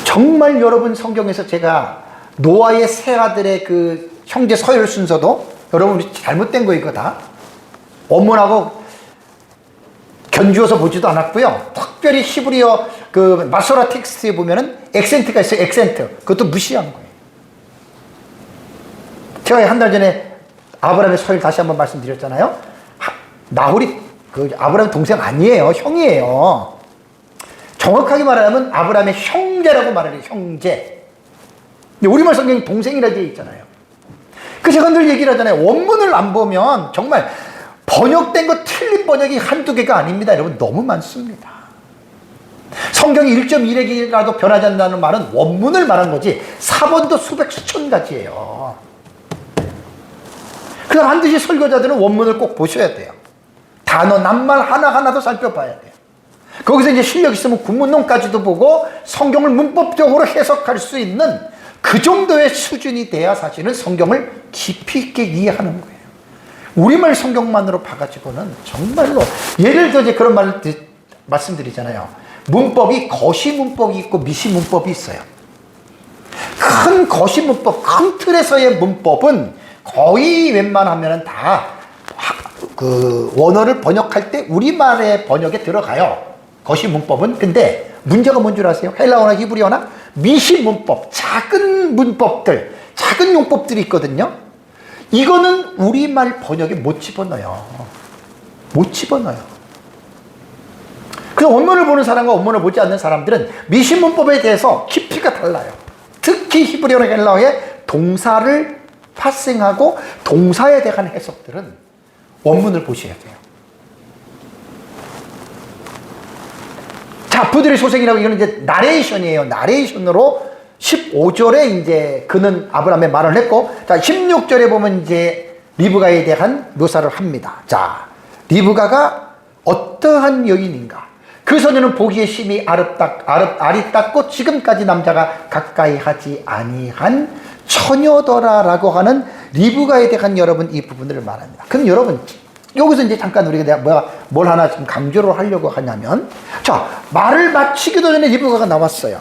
정말 여러분 성경에서 제가 노아의 세 아들의 그 형제 서열 순서도 여러분 잘못된 거 이거 다 원문하고 견주어서 보지도 않았고요. 특별히 히브리어 그 마소라 텍스트에 보면은 액센트가 있어요. 액센트. 그것도 무시한 거예요. 제가 한 달 전에 아브라함의 서열 다시 한번 말씀드렸잖아요. 나홀이 그 아브라함 동생 아니에요. 형이에요. 정확하게 말하면 아브라함의 형제라고 말해요. 형제. 우리말 성경에 동생이라고 되어 있잖아요. 그 제가 늘 얘기를 하잖아요. 원문을 안 보면 정말 번역된 거 틀린 번역이 한두 개가 아닙니다. 여러분 너무 많습니다. 성경이 1.1핵이라도 변하지 않는다는 말은 원문을 말한 거지 사본도 수백 수천 가지예요. 그럼 반드시 설교자들은 원문을 꼭 보셔야 돼요. 단어 낱말 하나하나도 살펴봐야 돼요. 거기서 이제 실력 있으면 구문론까지도 보고 성경을 문법적으로 해석할 수 있는 그 정도의 수준이 돼야 사실은 성경을 깊이 있게 이해하는 거예요. 우리말 성경만으로 봐가지고는 정말로 예를 들어 이제 그런 말을 말씀드리잖아요. 문법이 거시 문법이 있고 미시 문법이 있어요. 큰 거시 문법, 큰 틀에서의 문법은 거의 웬만하면 다 그 원어를 번역할 때 우리말의 번역에 들어가요. 거시 문법은. 근데 문제가 뭔 줄 아세요? 헬라어나 히브리어나 미시 문법, 작은 문법들, 작은 용법들이 있거든요. 이거는 우리말 번역에 못 집어넣어요. 못 집어넣어요. 그래서 원문을 보는 사람과 원문을 보지 않는 사람들은 미시 문법에 대해서 깊이가 달라요. 특히 히브리어나 헬라어의 동사를 파생하고 동사에 대한 해석들은 원문을 보셔야 돼요. 자, 부들의 소생이라고 이거는 이제 나레이션이에요. 나레이션으로 15절에 이제 그는 아브라함의 말을 했고, 자, 16절에 보면 이제 리브가에 대한 묘사를 합니다. 자, 리브가가 어떠한 여인인가? 그 소녀는 보기에 심히 아리따고 지금까지 남자가 가까이 하지 아니한 처녀더라라고 하는 리브가에 대한 여러분 이 부분을 말합니다. 그럼 여러분 여기서 이제 잠깐 우리가 뭘 하나 지금 강조를 하려고 하냐면, 자, 말을 마치기도 전에 리브가가 나왔어요.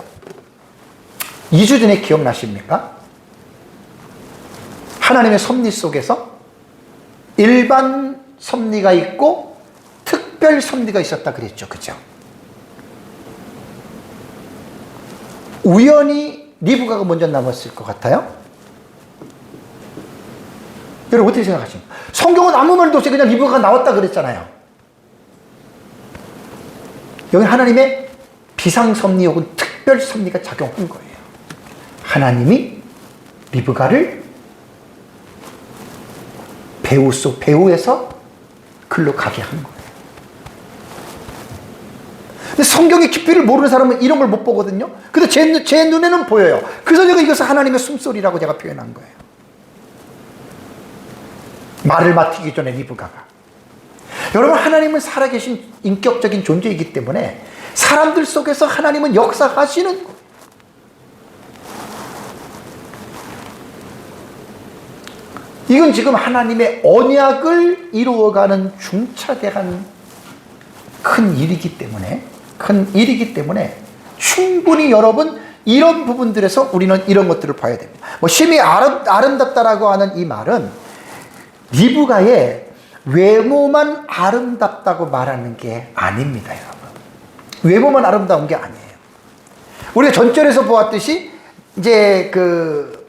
2주 전에 기억나십니까? 하나님의 섭리 속에서 일반 섭리가 있고 특별 섭리가 있었다 그랬죠. 그죠? 우연히 리브가가 먼저 나왔을 것 같아요? 여러분 어떻게 생각하십니까? 성경은 아무 말도 없이 그냥 리브가가 나왔다 그랬잖아요. 여기 하나님의 비상섭리 혹은 특별섭리가 작용한 거예요. 하나님이 리브가를 배후에서 글로 가게 한 거예요. 근데 성경의 깊이를 모르는 사람은 이런 걸 못 보거든요. 근데 제 눈에는 보여요. 그래서 제가 이것을 하나님의 숨소리라고 제가 표현한 거예요. 말을 맡기기 전에 리브가가. 여러분, 하나님은 살아계신 인격적인 존재이기 때문에 사람들 속에서 하나님은 역사하시는 거예요. 이건 지금 하나님의 언약을 이루어가는 중차대한 큰 일이기 때문에 충분히 여러분 이런 부분들에서 우리는 이런 것들을 봐야 됩니다. 뭐 심히 아름답다라고 하는 이 말은 리브가의 외모만 아름답다고 말하는 게 아닙니다, 여러분. 외모만 아름다운 게 아니에요. 우리가 전절에서 보았듯이 이제 그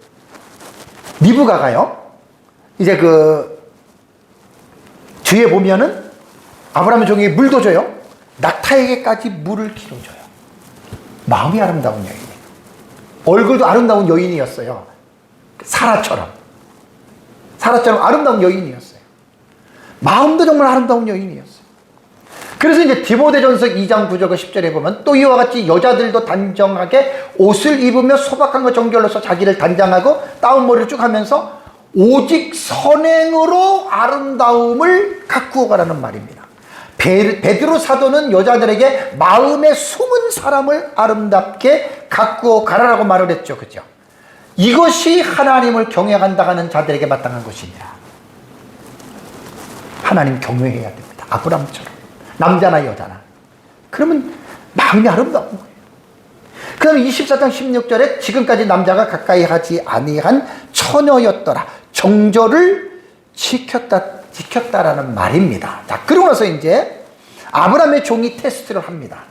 리브가가요, 이제 그 뒤에 보면은 아브라함의 종에게 물도 줘요. 낙타에게까지 물을 길어줘요. 마음이 아름다운 여인이에요. 얼굴도 아름다운 여인이었어요. 사라처럼 아름다운 여인이었어요. 마음도 정말 아름다운 여인이었어요. 그래서 이제 디모데전서 2장 9절 10절에 보면 또 이와 같이 여자들도 단정하게 옷을 입으며 소박한 것 정결로서 자기를 단장하고 따운 머리를 쭉 하면서 오직 선행으로 아름다움을 가꾸어 가라는 말입니다. 베드로 사도는 여자들에게 마음에 숨은 사람을 아름답게 가꾸어 가라라고 말을 했죠. 그죠? 이것이 하나님을 경외한다 하는 자들에게 마땅한 것이니라. 하나님 경외해야 됩니다. 아브라함처럼. 남자나 여자나. 그러면 마음이 아름다운 거예요. 그 다음에 24장 16절에 지금까지 남자가 가까이 하지 아니한 처녀였더라. 정절을 지켰다라는 말입니다. 자, 그러고 나서 이제 아브라함의 종이 테스트를 합니다.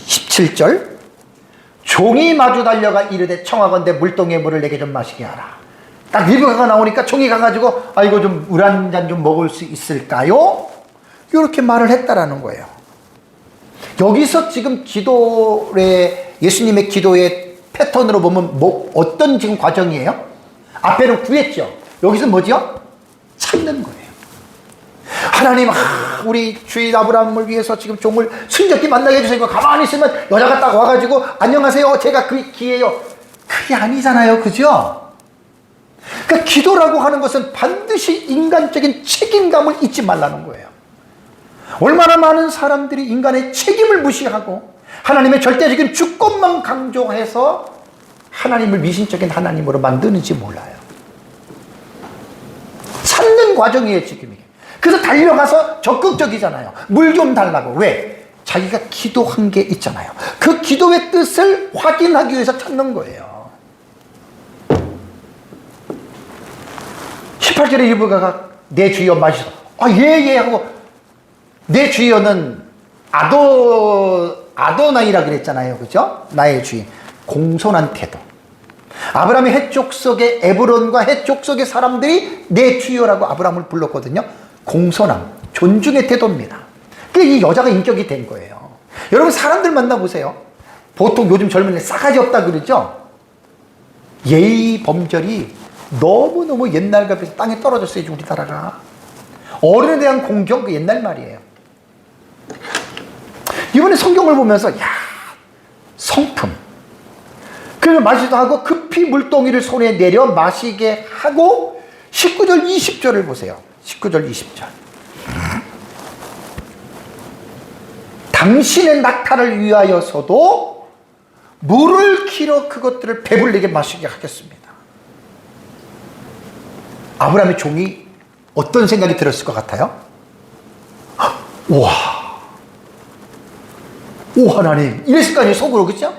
17절. 종이 마주 달려가 이르되 청하건대 물동의 물을 내게 좀 마시게 하라. 딱 리브가가 나오니까 종이 가가지고 이거 좀 물 한 잔 좀 먹을 수 있을까요? 이렇게 말을 했다라는 거예요. 여기서 지금 예수님의 기도의 패턴으로 보면 어떤 지금 과정이에요? 앞에는 구했죠. 여기서 뭐죠? 찾는 거예요. 하나님, 우리 주인 아브라함을 위해서 지금 종을 순적히 만나게 해주세요. 가만히 있으면 여자가 딱 와가지고 안녕하세요, 제가 그 기예요. 그게 아니잖아요. 그죠? 그러니까 기도라고 하는 것은 반드시 인간적인 책임감을 잊지 말라는 거예요. 얼마나 많은 사람들이 인간의 책임을 무시하고 하나님의 절대적인 주권만 강조해서 하나님을 미신적인 하나님으로 만드는지 몰라요. 찾는 과정이에요, 지금 이게. 그래서 달려가서 적극적이잖아요. 물 좀 달라고. 왜? 자기가 기도한 게 있잖아요. 그 기도의 뜻을 확인하기 위해서 찾는 거예요. 18절에 리브가가 내 주여 마시소. 예 하고, 내 주여는 아도나이라 그랬잖아요. 그죠? 나의 주인. 공손한 태도. 아브라함의 해쪽 속에 에브론과 해쪽 속의 사람들이 내 주여라고 아브라함을 불렀거든요. 공손함, 존중의 태도입니다. 이 여자가 인격이 된 거예요. 여러분, 사람들 만나보세요. 보통 요즘 젊은이들 싸가지 없다 그러죠? 예의 범절이 너무너무 옛날과 비해서 땅에 떨어졌어요, 우리나라가. 어른에 대한 공경, 그 옛날 말이에요. 이번에 성경을 보면서, 성품. 그래서 마시도 하고 급히 물동이를 손에 내려 마시게 하고 19절 20절을 보세요. 19절 20절. 당신의 낙타를 위하여서도 물을 길어 그것들을 배불리게 마시게 하겠습니다. 아브라함의 종이 어떤 생각이 들었을 것 같아요? 우와, 오 하나님, 이랬을 거 아니에요, 속으로. 그죠?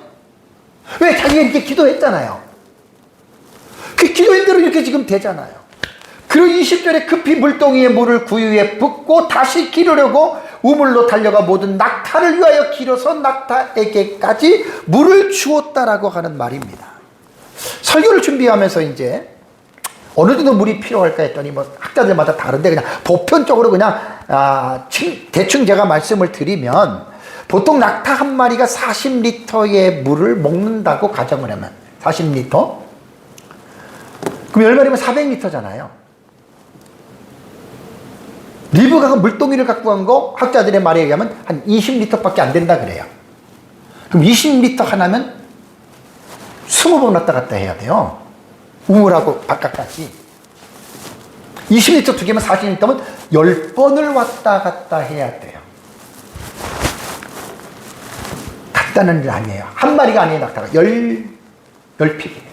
왜? 자기가 이렇게 기도했잖아요. 그 기도한 대로 이렇게 지금 되잖아요. 그리고 20절에 급히 물동이의 물을 구유에 붓고 다시 기르려고 우물로 달려가 모든 낙타를 위하여 길어서 낙타에게까지 물을 주었다라고 하는 말입니다. 설교를 준비하면서 이제 어느 정도 물이 필요할까 했더니 학자들마다 다른데 그냥 보편적으로 그냥 대충 제가 말씀을 드리면 보통 낙타 한 마리가 40리터의 물을 먹는다고 가정을 하면 40리터? 그럼 10마리면 400리터잖아요. 리브가가 물동이를 갖고 간 거 학자들의 말에 의하면 한 20리터밖에 안 된다 그래요. 그럼 20리터 하나면 20번 왔다 갔다 해야 돼요. 우물하고 바깥까지. 20리터 두 개면 40리터면 10번을 왔다 갔다 해야 돼요. 간단한 일 아니에요. 한 마리가 아니에요, 낙타가. 10픽이에요.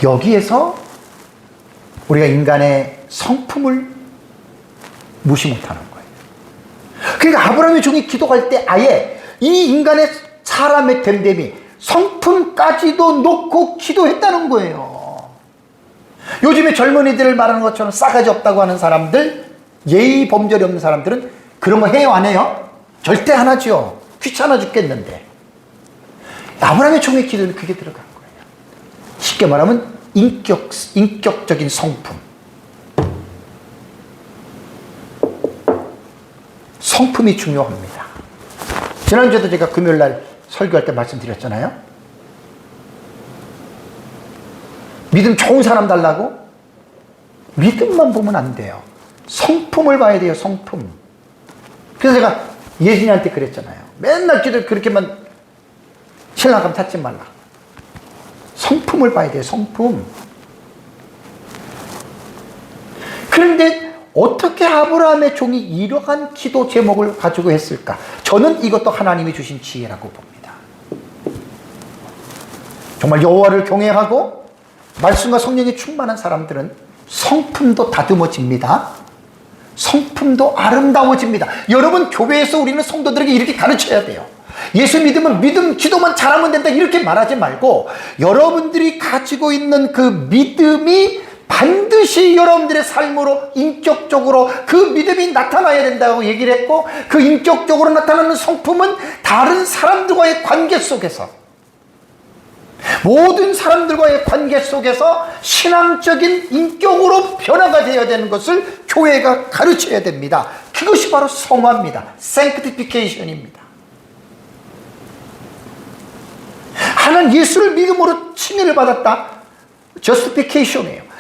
여기에서 우리가 인간의 성품을 무시 못하는 거예요. 그러니까 아브라함의 종이 기도할 때 아예 이 인간의 사람의 됨됨이 성품까지도 놓고 기도했다는 거예요. 요즘에 젊은이들을 말하는 것처럼 싸가지 없다고 하는 사람들, 예의 범절이 없는 사람들은 그런 거 해요, 안 해요? 절대 안 하죠. 귀찮아 죽겠는데. 아브라함의 종의 기도는 그게 들어간 거예요. 쉽게 말하면 인격적인 성품. 성품이 중요합니다. 지난주에도 제가 금요일날 설교할 때 말씀드렸잖아요. 믿음 좋은 사람 달라고? 믿음만 보면 안 돼요. 성품을 봐야 돼요, 성품. 그래서 제가 예진이한테 그랬잖아요. 맨날 기도 그렇게만 신랑감 찾지 말라. 성품을 봐야 돼요, 성품. 그런데 어떻게 아브라함의 종이 이러한 기도 제목을 가지고 했을까? 저는 이것도 하나님이 주신 지혜라고 봅니다. 정말 여호와를 경외하고 말씀과 성령이 충만한 사람들은 성품도 다듬어집니다. 성품도 아름다워집니다. 여러분, 교회에서 우리는 성도들에게 이렇게 가르쳐야 돼요. 예수 믿으면 기도만 잘하면 된다 이렇게 말하지 말고, 여러분들이 가지고 있는 그 믿음이 반드시 여러분들의 삶으로 인격적으로 그 믿음이 나타나야 된다고 얘기를 했고, 그 인격적으로 나타나는 성품은 다른 사람들과의 관계 속에서, 모든 사람들과의 관계 속에서 신앙적인 인격으로 변화가 되어야 되는 것을 교회가 가르쳐야 됩니다. 그것이 바로 성화입니다. sanctification입니다. 하나는 예수를 믿음으로 칭의를 받았다. justification이에요.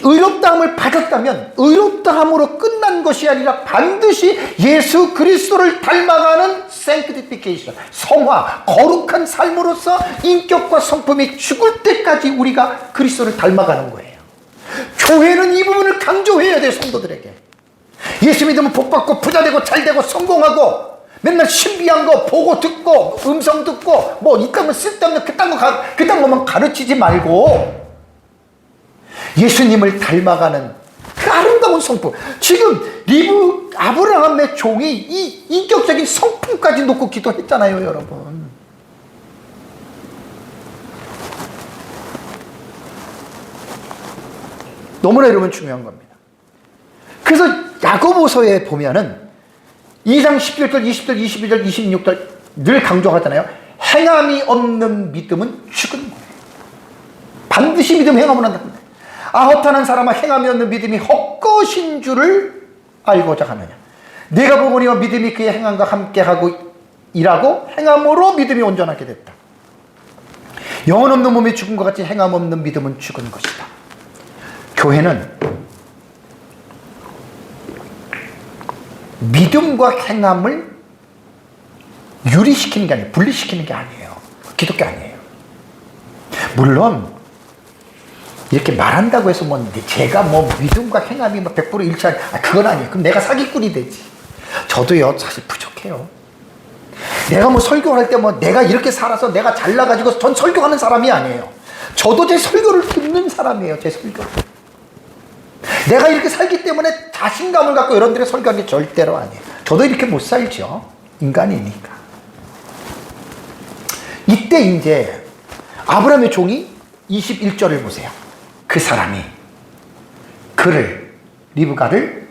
의롭다함을 받았다면 의롭다함으로 끝난 것이 아니라 반드시 예수 그리스도를 닮아가는 sanctification, 성화, 거룩한 삶으로서 인격과 성품이 죽을 때까지 우리가 그리스도를 닮아가는 거예요. 교회는 이 부분을 강조해야 돼요. 성도들에게. 예수 믿으면 복받고 부자되고 잘되고 성공하고 맨날 신비한 거 보고 듣고 음성 듣고 뭐 이딴 쓸데없는 그딴 거만 가르치지 말고 예수님을 닮아가는 그 아름다운 성품. 지금 아브라함의 종이 이 인격적인 성품까지 놓고 기도했잖아요, 여러분. 너무나 여러분 중요한 겁니다. 그래서 야고보서에 보면은 2장 11절, 20절, 22절, 26절 늘 강조하잖아요. 행함이 없는 믿음은 죽은 거예요. 반드시 믿음 행함을 한다. 허탄한 사람아, 행함이 없는 믿음이 헛것인 줄을 알고자 하느냐. 내가 보거니와 믿음이 그의 행함과 함께하고 일하고 행함으로 믿음이 온전하게 됐다. 영혼 없는 몸이 죽은 것 같이 행함 없는 믿음은 죽은 것이다. 교회는 믿음과 행함을 유리시키는 게 아니에요. 분리시키는 게 아니에요. 기독교 아니에요. 물론 이렇게 말한다고 해서 제가 믿음과 행함이 100% 일치하는, 그건 아니에요. 그럼 내가 사기꾼이 되지. 저도요, 사실 부족해요. 내가 설교할 때 내가 이렇게 살아서 내가 잘나가지고 전 설교하는 사람이 아니에요. 저도 제 설교를 듣는 사람이에요. 제 설교를. 내가 이렇게 살기 때문에 자신감을 갖고 여러분들의 설교하는 게 절대로 아니에요. 저도 이렇게 못 살죠. 인간이니까. 이때 이제 아브라함의 종이 21절을 보세요. 그 사람이 리브가를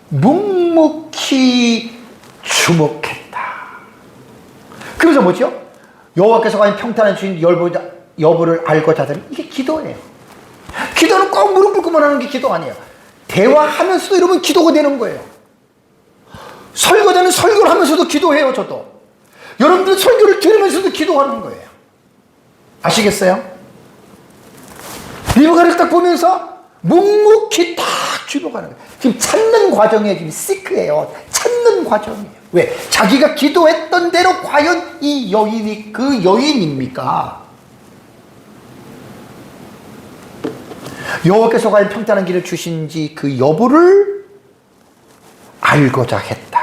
묵묵히 주목했다. 그래서 뭐죠? 여호와께서 과연 평탄한 주인 여부를 알고자 하더니, 이게 기도예요. 기도는 꼭 무릎 꿇고만 하는 게 기도 아니에요. 대화하면서도 여러분 기도가 되는 거예요. 설교자는 설교를 하면서도 기도해요. 저도 여러분들 설교를 들으면서도 기도하는 거예요. 아시겠어요? 리브가를 딱 보면서 묵묵히 딱 주목하는 거예요. 지금 찾는 과정이에요. 지금 시크예요. 찾는 과정이에요. 왜? 자기가 기도했던 대로 과연 이 여인이 그 여인입니까? 여호와께서 과연 평탄한 길을 주신지 그 여부를 알고자 했다.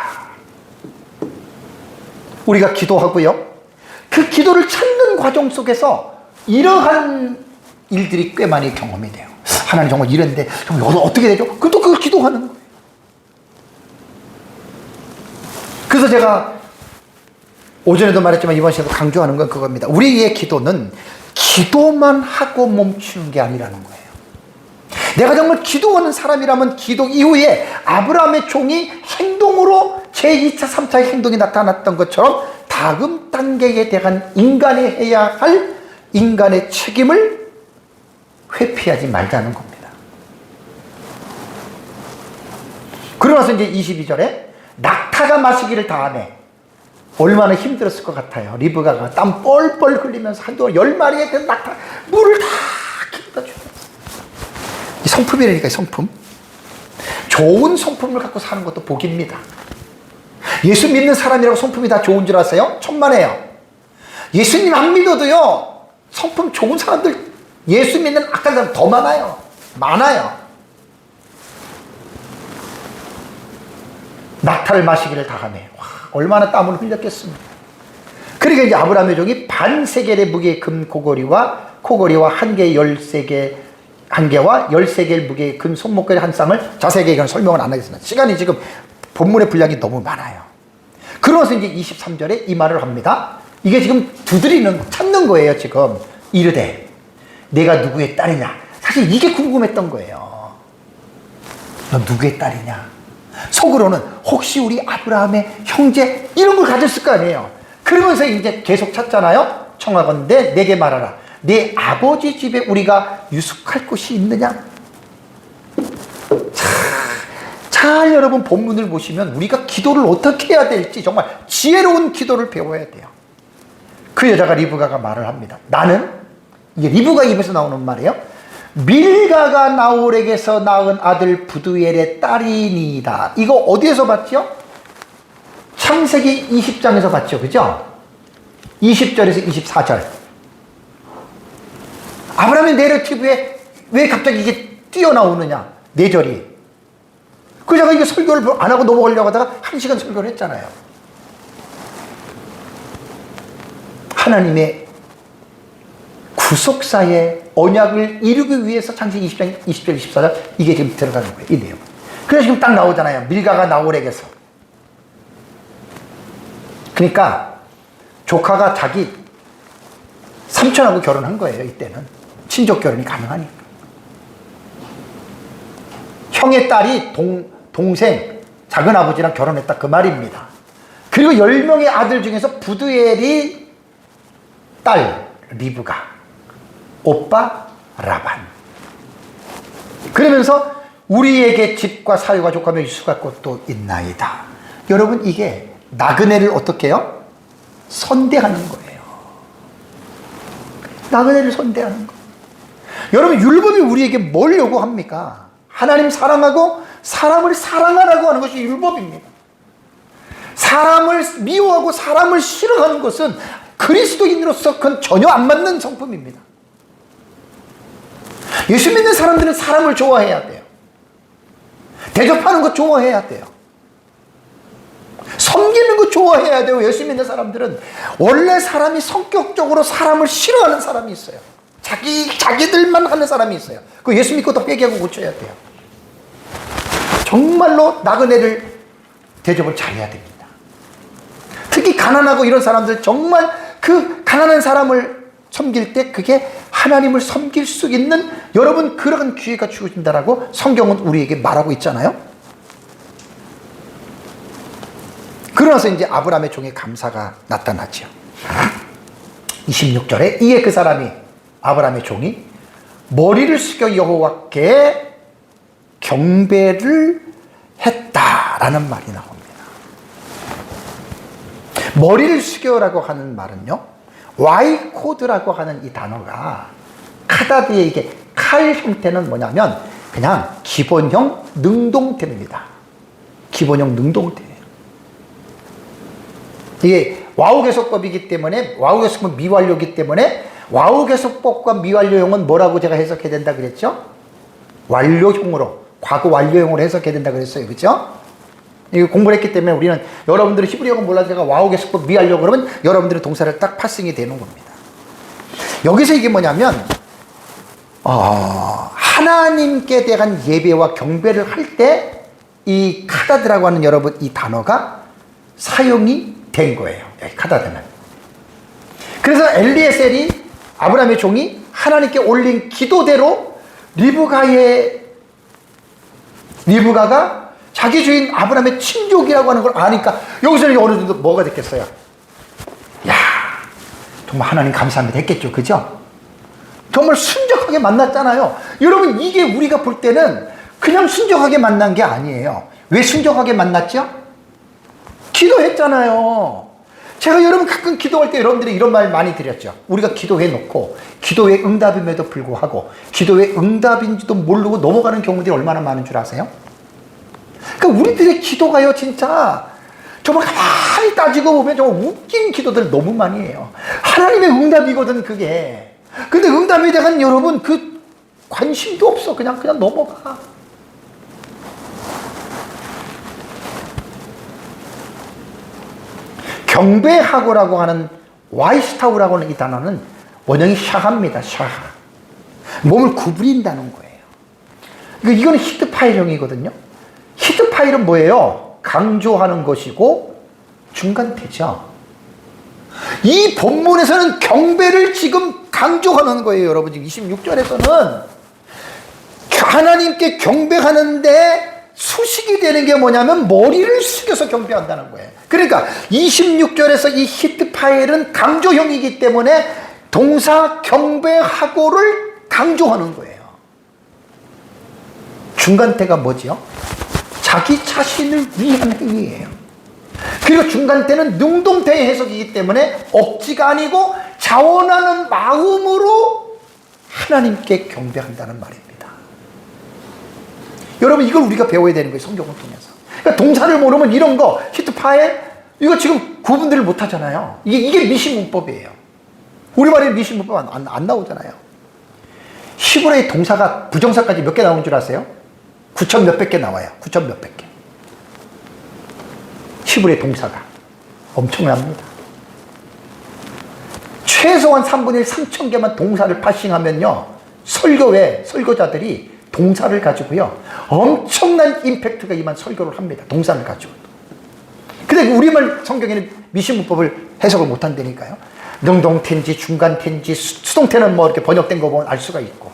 우리가 기도하고요, 그 기도를 찾는 과정 속에서 이러한 일들이 꽤 많이 경험이 돼요. 하나님 정말 이랬는데 정말 어떻게 되죠? 그럼 또 그걸 기도하는 거예요. 그래서 제가 오전에도 말했지만 이번 시간에도 강조하는 건 그겁니다. 우리의 기도는 기도만 하고 멈추는 게 아니라는 거예요. 내가 정말 기도하는 사람이라면 기도 이후에 아브라함의 종이 행동으로 제2차, 3차의 행동이 나타났던 것처럼 다음 단계에 대한 인간이 해야 할 인간의 책임을 회피하지 말자는 겁니다. 그러고 나서 이제 22절에 낙타가 마시기를 다하네. 얼마나 힘들었을 것 같아요. 리브가가 땀 뻘뻘 흘리면서 한동안 10마리의 그 낙타 물을 다 기울여 주면서. 이 성품이라니까요. 성품. 좋은 성품을 갖고 사는 것도 복입니다. 예수 믿는 사람이라고 성품이 다 좋은 줄 아세요? 천만에요. 예수님 안 믿어도요, 성품 좋은 사람들, 예수 믿는 악한 사람 더 많아요. 낙타를 마시기를 다하며. 와, 얼마나 땀을 흘렸겠습니까? 그러니까 이제 아브라함의 종이 반세겔의 무게의 금 코걸이와 한 개의 13개, 한 개와 13개의 무게의 금 손목걸이 한 쌍을 자세하게 이건 설명을 안 하겠습니다. 시간이 지금 본문의 분량이 너무 많아요. 그러면서 이제 23절에 이 말을 합니다. 이게 지금 찾는 거예요, 지금. 이르되, 내가 누구의 딸이냐? 사실 이게 궁금했던 거예요. 너 누구의 딸이냐? 속으로는 혹시 우리 아브라함의 형제? 이런 걸 가졌을 거 아니에요. 그러면서 이제 계속 찾잖아요. 청하건대 내게 말하라. 내 아버지 집에 우리가 유숙할 곳이 있느냐? 잘 여러분 본문을 보시면 우리가 기도를 어떻게 해야 될지 정말 지혜로운 기도를 배워야 돼요. 그 여자가 리브가가 말을 합니다. 나는, 이게 리브가 입에서 나오는 말이에요. 밀가가 나홀에게서 낳은 아들 부두엘의 딸이니이다. 이거 어디에서 봤죠? 창세기 20장에서 봤죠. 그죠? 20절에서 24절. 아브라함의 내러티브에 왜 갑자기 이게 뛰어나오느냐? 4절이. 그 제가 이게 설교를 안 하고 넘어가려고 하다가 1시간 설교를 했잖아요. 하나님의 구속사의 언약을 이루기 위해서 창세기 20장, 20절, 24절 이게 지금 들어가는 거예요. 이 내용. 그래서 지금 딱 나오잖아요. 밀가가 나홀에게서. 그러니까 조카가 자기 삼촌하고 결혼한 거예요. 이때는. 친족 결혼이 가능하니까. 형의 딸이 동생, 작은아버지랑 결혼했다 그 말입니다. 그리고 10명의 아들 중에서 부두엘이 딸 리브가, 오빠 라반. 그러면서 우리에게 집과 사유가 족하며 유숙할 곳도 있나이다. 여러분 이게 나그네를 어떻게 해요? 선대하는 거예요. 나그네를 선대하는 거예요. 여러분 율법이 우리에게 뭘 요구합니까? 하나님 사랑하고 사람을 사랑하라고 하는 것이 율법입니다. 사람을 미워하고 사람을 싫어하는 것은 그리스도인으로서 그건 전혀 안 맞는 성품입니다. 예수 믿는 사람들은 사람을 좋아해야 돼요. 대접하는 거 좋아해야 돼요. 섬기는 거 좋아해야 돼요. 예수 믿는 사람들은 원래 사람이 성격적으로 사람을 싫어하는 사람이 있어요. 자기들만 하는 사람이 있어요. 그 예수 믿고 더 회개하고 고쳐야 돼요. 정말로 나그네를 대접을 잘해야 됩니다. 특히 가난하고 이런 사람들 정말 그 가난한 사람을 섬길 때 그게 하나님을 섬길 수 있는 여러분 그런 기회가 주어진다라고 성경은 우리에게 말하고 있잖아요. 그러면서 이제 아브라함의 종의 감사가 나타나죠. 26절에 이에 그 사람이 아브라함의 종이 머리를 숙여 여호와께 경배를 했다라는 말이 나옵니다. 머리를 숙여라고 하는 말은요, 와이코드라고 하는 이 단어가 카다드의 이게 칼 형태는 뭐냐면 그냥 기본형 능동태입니다. 기본형 능동태예요. 이게 와우개속법이기 때문에, 와우개속법은 미완료이기 때문에 와우개속법과 미완료형은 뭐라고 제가 해석해야 된다 그랬죠? 완료형으로, 과거 완료형으로 해석해야 된다 그랬어요. 그렇죠? 이거 공부를 했기 때문에 우리는, 여러분들이 히브리어가 몰라도 제가 와우개속법 미완료 그러면 여러분들의 동사를 딱 파싱이 되는 겁니다. 여기서 이게 뭐냐면 하나님께 대한 예배와 경배를 할 때 이 카다드라고 하는 여러분 이 단어가 사용이 된 거예요. 여기 카다드는. 그래서 엘리에셀이, 아브라함의 종이 하나님께 올린 기도대로 리브가가 자기 주인 아브라함의 친족이라고 하는 걸 아니까 여기서는 어느 정도 뭐가 됐겠어요? 야, 정말 하나님 감사합니다 했겠죠. 그죠? 정말 순적하게 만났잖아요. 여러분 이게 우리가 볼 때는 그냥 순적하게 만난 게 아니에요. 왜 순적하게 만났죠? 기도했잖아요. 제가 여러분 가끔 기도할 때 여러분들이 이런 말 많이 드렸죠. 우리가 기도해 놓고 기도의 응답임에도 불구하고 기도의 응답인지도 모르고 넘어가는 경우들이 얼마나 많은 줄 아세요? 그러니까 우리들의 기도가요 진짜 정말 가만히 따지고 보면 정말 웃긴 기도들 너무 많이 해요. 하나님의 응답이거든 그게. 근데 응답에 대한 여러분 그 관심도 없어. 그냥 넘어가. 경배하고라고 하는 와이스타우라고 하는 이 단어는 원형이 샤하입니다. 샤하. 몸을 구부린다는 거예요. 이거는 히트파일형이거든요. 히트파일은 뭐예요? 강조하는 것이고 중간태죠. 이 본문에서는 경배를 지금 강조하는 거예요. 여러분 지금 26절에서는 하나님께 경배하는데 수식이 되는 게 뭐냐면 머리를 숙여서 경배한다는 거예요. 그러니까 26절에서 이 히트파일은 강조형이기 때문에 동사 경배하고를 강조하는 거예요. 중간태가 뭐지요? 자기 자신을 위한 행위예요. 그리고 중간태는 능동태의 해석이기 때문에 억지가 아니고 자원하는 마음으로 하나님께 경배한다는 말입니다. 여러분 이걸 우리가 배워야 되는 거예요. 성경을 통해서. 그러니까 동사를 모르면 이런 거 히트파일 이거 지금 구분들을 못 하잖아요. 이게 미시문법이에요. 우리말에 미시문법 안 나오잖아요. 히브리어의 동사가 부정사까지 몇 개 나오는 줄 아세요? 9천 몇백 개 나와요. 9천 몇백 개. 히브리어의 동사가 엄청납니다. 최소한 3분의 1 3천 개만 동사를 파싱하면요 설교에 설교자들이 동사를 가지고요 엄청난 임팩트가 임한 설교를 합니다. 동사를 가지고. 근데 우리말 성경에는 미시문법을 해석을 못한다니까요. 능동태인지 중간태인지 수동태는 뭐 이렇게 번역된 거 보면 알 수가 있고,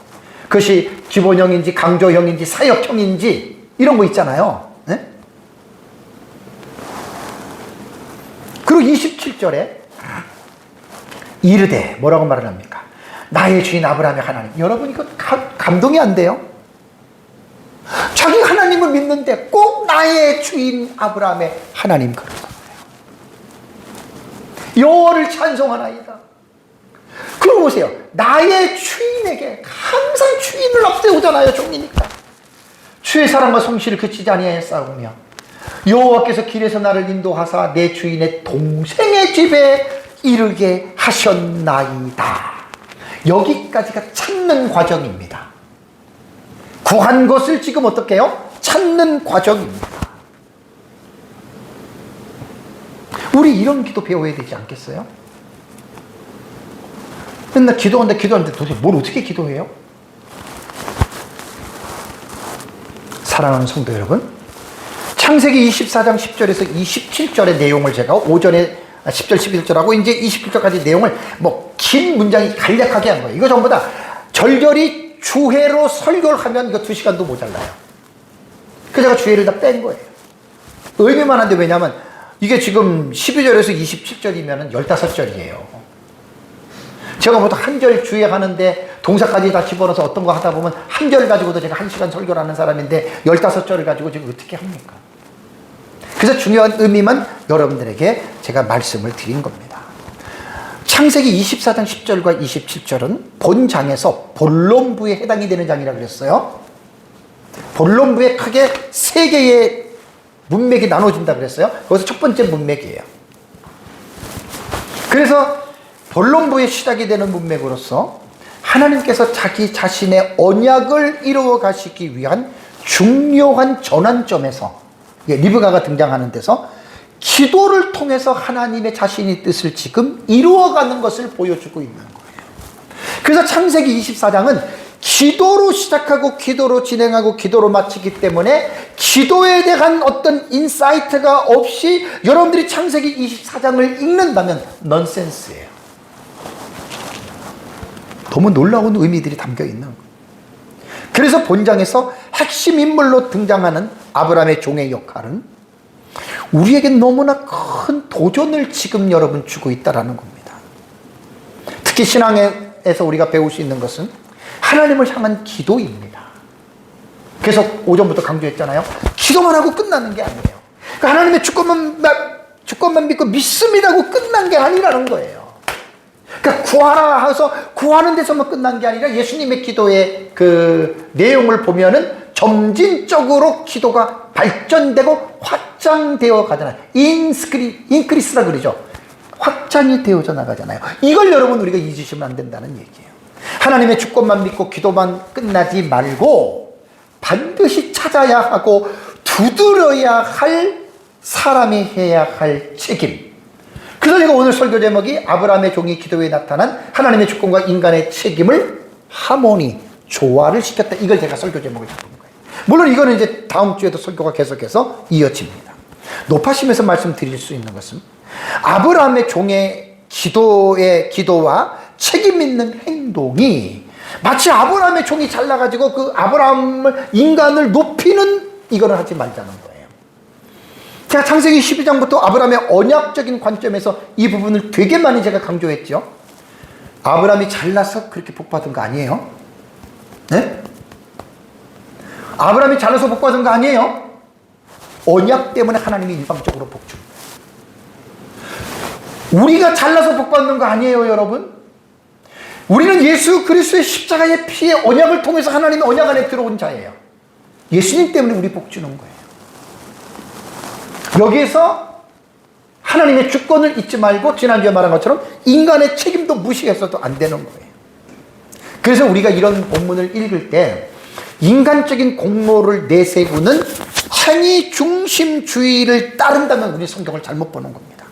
그것이 기본형인지 강조형인지 사역형인지 이런 거 있잖아요. 네? 그리고 27절에 이르되 뭐라고 말을 합니까? 나의 주인 아브라함의 하나님. 여러분 이거 감동이 안 돼요? 자기 하나님을 믿는데 꼭 나의 주인 아브라함의 하나님 그러는 거예요. 여호와를 찬송하나이다. 그럼 보세요. 나의 주인에게 항상 주인을 앞세우잖아요. 종이니까. 주의 사랑과 성실을 그치지 아니하였사오며 여호와께서 길에서 나를 인도하사 내 주인의 동생의 집에 이르게 하셨나이다. 여기까지가 찾는 과정입니다. 구한 것을 지금 어떻게 해요? 찾는 과정입니다. 우리 이런 기도 배워야 되지 않겠어요? 맨날 기도하는데 도대체 뭘 어떻게 기도해요? 사랑하는 성도 여러분, 창세기 24장 10절에서 27절의 내용을 제가 오전에 10절 11절하고 이제 27절까지 내용을 뭐 긴 문장이 간략하게 한 거예요. 이거 전부 다 절절히 주회로 설교를 하면 이거 2시간도 모자라요. 그래서 제가 주회를 다 뺀 거예요. 의미만 한데, 왜냐하면 이게 지금 12절에서 27절이면 15절이에요. 제가 보통 한 절 주회하는데 동사까지 다 집어넣어서 어떤 거 하다 보면 한 절 가지고도 제가 1시간 설교를 하는 사람인데 15절을 가지고 지금 어떻게 합니까? 그래서 중요한 의미만 여러분들에게 제가 말씀을 드린 겁니다. 창세기 24장 10절과 27절은 본장에서 본론부에 해당이 되는 장이라고 그랬어요. 본론부에 크게 3개의 문맥이 나눠진다 그랬어요. 거기서 첫 번째 문맥이에요. 그래서 본론부의 시작이 되는 문맥으로서 하나님께서 자기 자신의 언약을 이루어 가시기 위한 중요한 전환점에서 리브가가 등장하는 데서 기도를 통해서 하나님의 자신의 뜻을 지금 이루어가는 것을 보여주고 있는 거예요. 그래서 창세기 24장은 기도로 시작하고 기도로 진행하고 기도로 마치기 때문에 기도에 대한 어떤 인사이트가 없이 여러분들이 창세기 24장을 읽는다면 넌센스예요. 너무 놀라운 의미들이 담겨 있는 거예요. 그래서 본장에서 핵심 인물로 등장하는 아브라함의 종의 역할은 우리에게 너무나 큰 도전을 지금 여러분 주고 있다는 겁니다. 특히 신앙에서 우리가 배울 수 있는 것은 하나님을 향한 기도입니다. 그래서 오전부터 강조했잖아요. 기도만 하고 끝나는 게 아니에요. 그러니까 하나님의 주권만 믿고 믿습니다 하고 끝난 게 아니라는 거예요. 그러니까 구하라 해서 구하는 데서만 끝난 게 아니라 예수님의 기도의 그 내용을 보면은 점진적으로 기도가 발전되고 확장되어 가잖아요. 인크리스라 그러죠. 확장이 되어져 나가잖아요. 이걸 여러분 우리가 잊으시면 안 된다는 얘기예요. 하나님의 주권만 믿고 기도만 끝나지 말고 반드시 찾아야 하고 두드려야 할 사람이 해야 할 책임, 그래서 제가 오늘 설교 제목이 아브라함의 종이 기도에 나타난 하나님의 주권과 인간의 책임을 하모니, 조화를 시켰다. 이걸 제가 설교 제목을 잡은 거예요. 물론 이거는 이제 다음 주에도 설교가 계속해서 이어집니다. 높아심에서 말씀드릴 수 있는 것은 아브라함의 종의 기도와 책임 있는 행동이 마치 아브라함의 종이 잘나가지고 그 아브라함을, 인간을 높이는 이거를 하지 말자는 거예요. 제가 창세기 12장부터 아브라함의 언약적인 관점에서 이 부분을 되게 많이 제가 강조했죠. 아브라함이 잘나서 그렇게 복받은 거 아니에요? 네? 아브라함이 잘나서 복받은 거 아니에요? 언약 때문에 하나님이 일방적으로 복 줍니다. 우리가 잘나서 복받는 거 아니에요, 여러분? 우리는 예수 그리스도의 십자가의 피의 언약을 통해서 하나님의 언약 안에 들어온 자예요. 예수님 때문에 우리 복 주는 거예요. 여기에서 하나님의 주권을 잊지 말고 지난주에 말한 것처럼 인간의 책임도 무시해서도 안 되는 거예요. 그래서 우리가 이런 본문을 읽을 때 인간적인 공로를 내세우는 행위 중심주의를 따른다면 우리 성경을 잘못 보는 겁니다.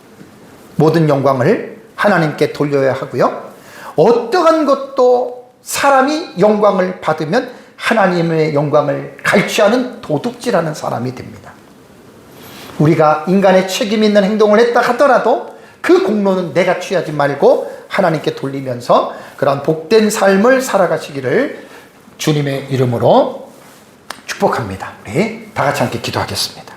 모든 영광을 하나님께 돌려야 하고요. 어떠한 것도 사람이 영광을 받으면 하나님의 영광을 갈취하는 도둑질하는 사람이 됩니다. 우리가 인간의 책임 있는 행동을 했다 하더라도 그 공로는 내가 취하지 말고 하나님께 돌리면서 그런 복된 삶을 살아가시기를 주님의 이름으로 축복합니다. 우리 다 같이 함께 기도하겠습니다.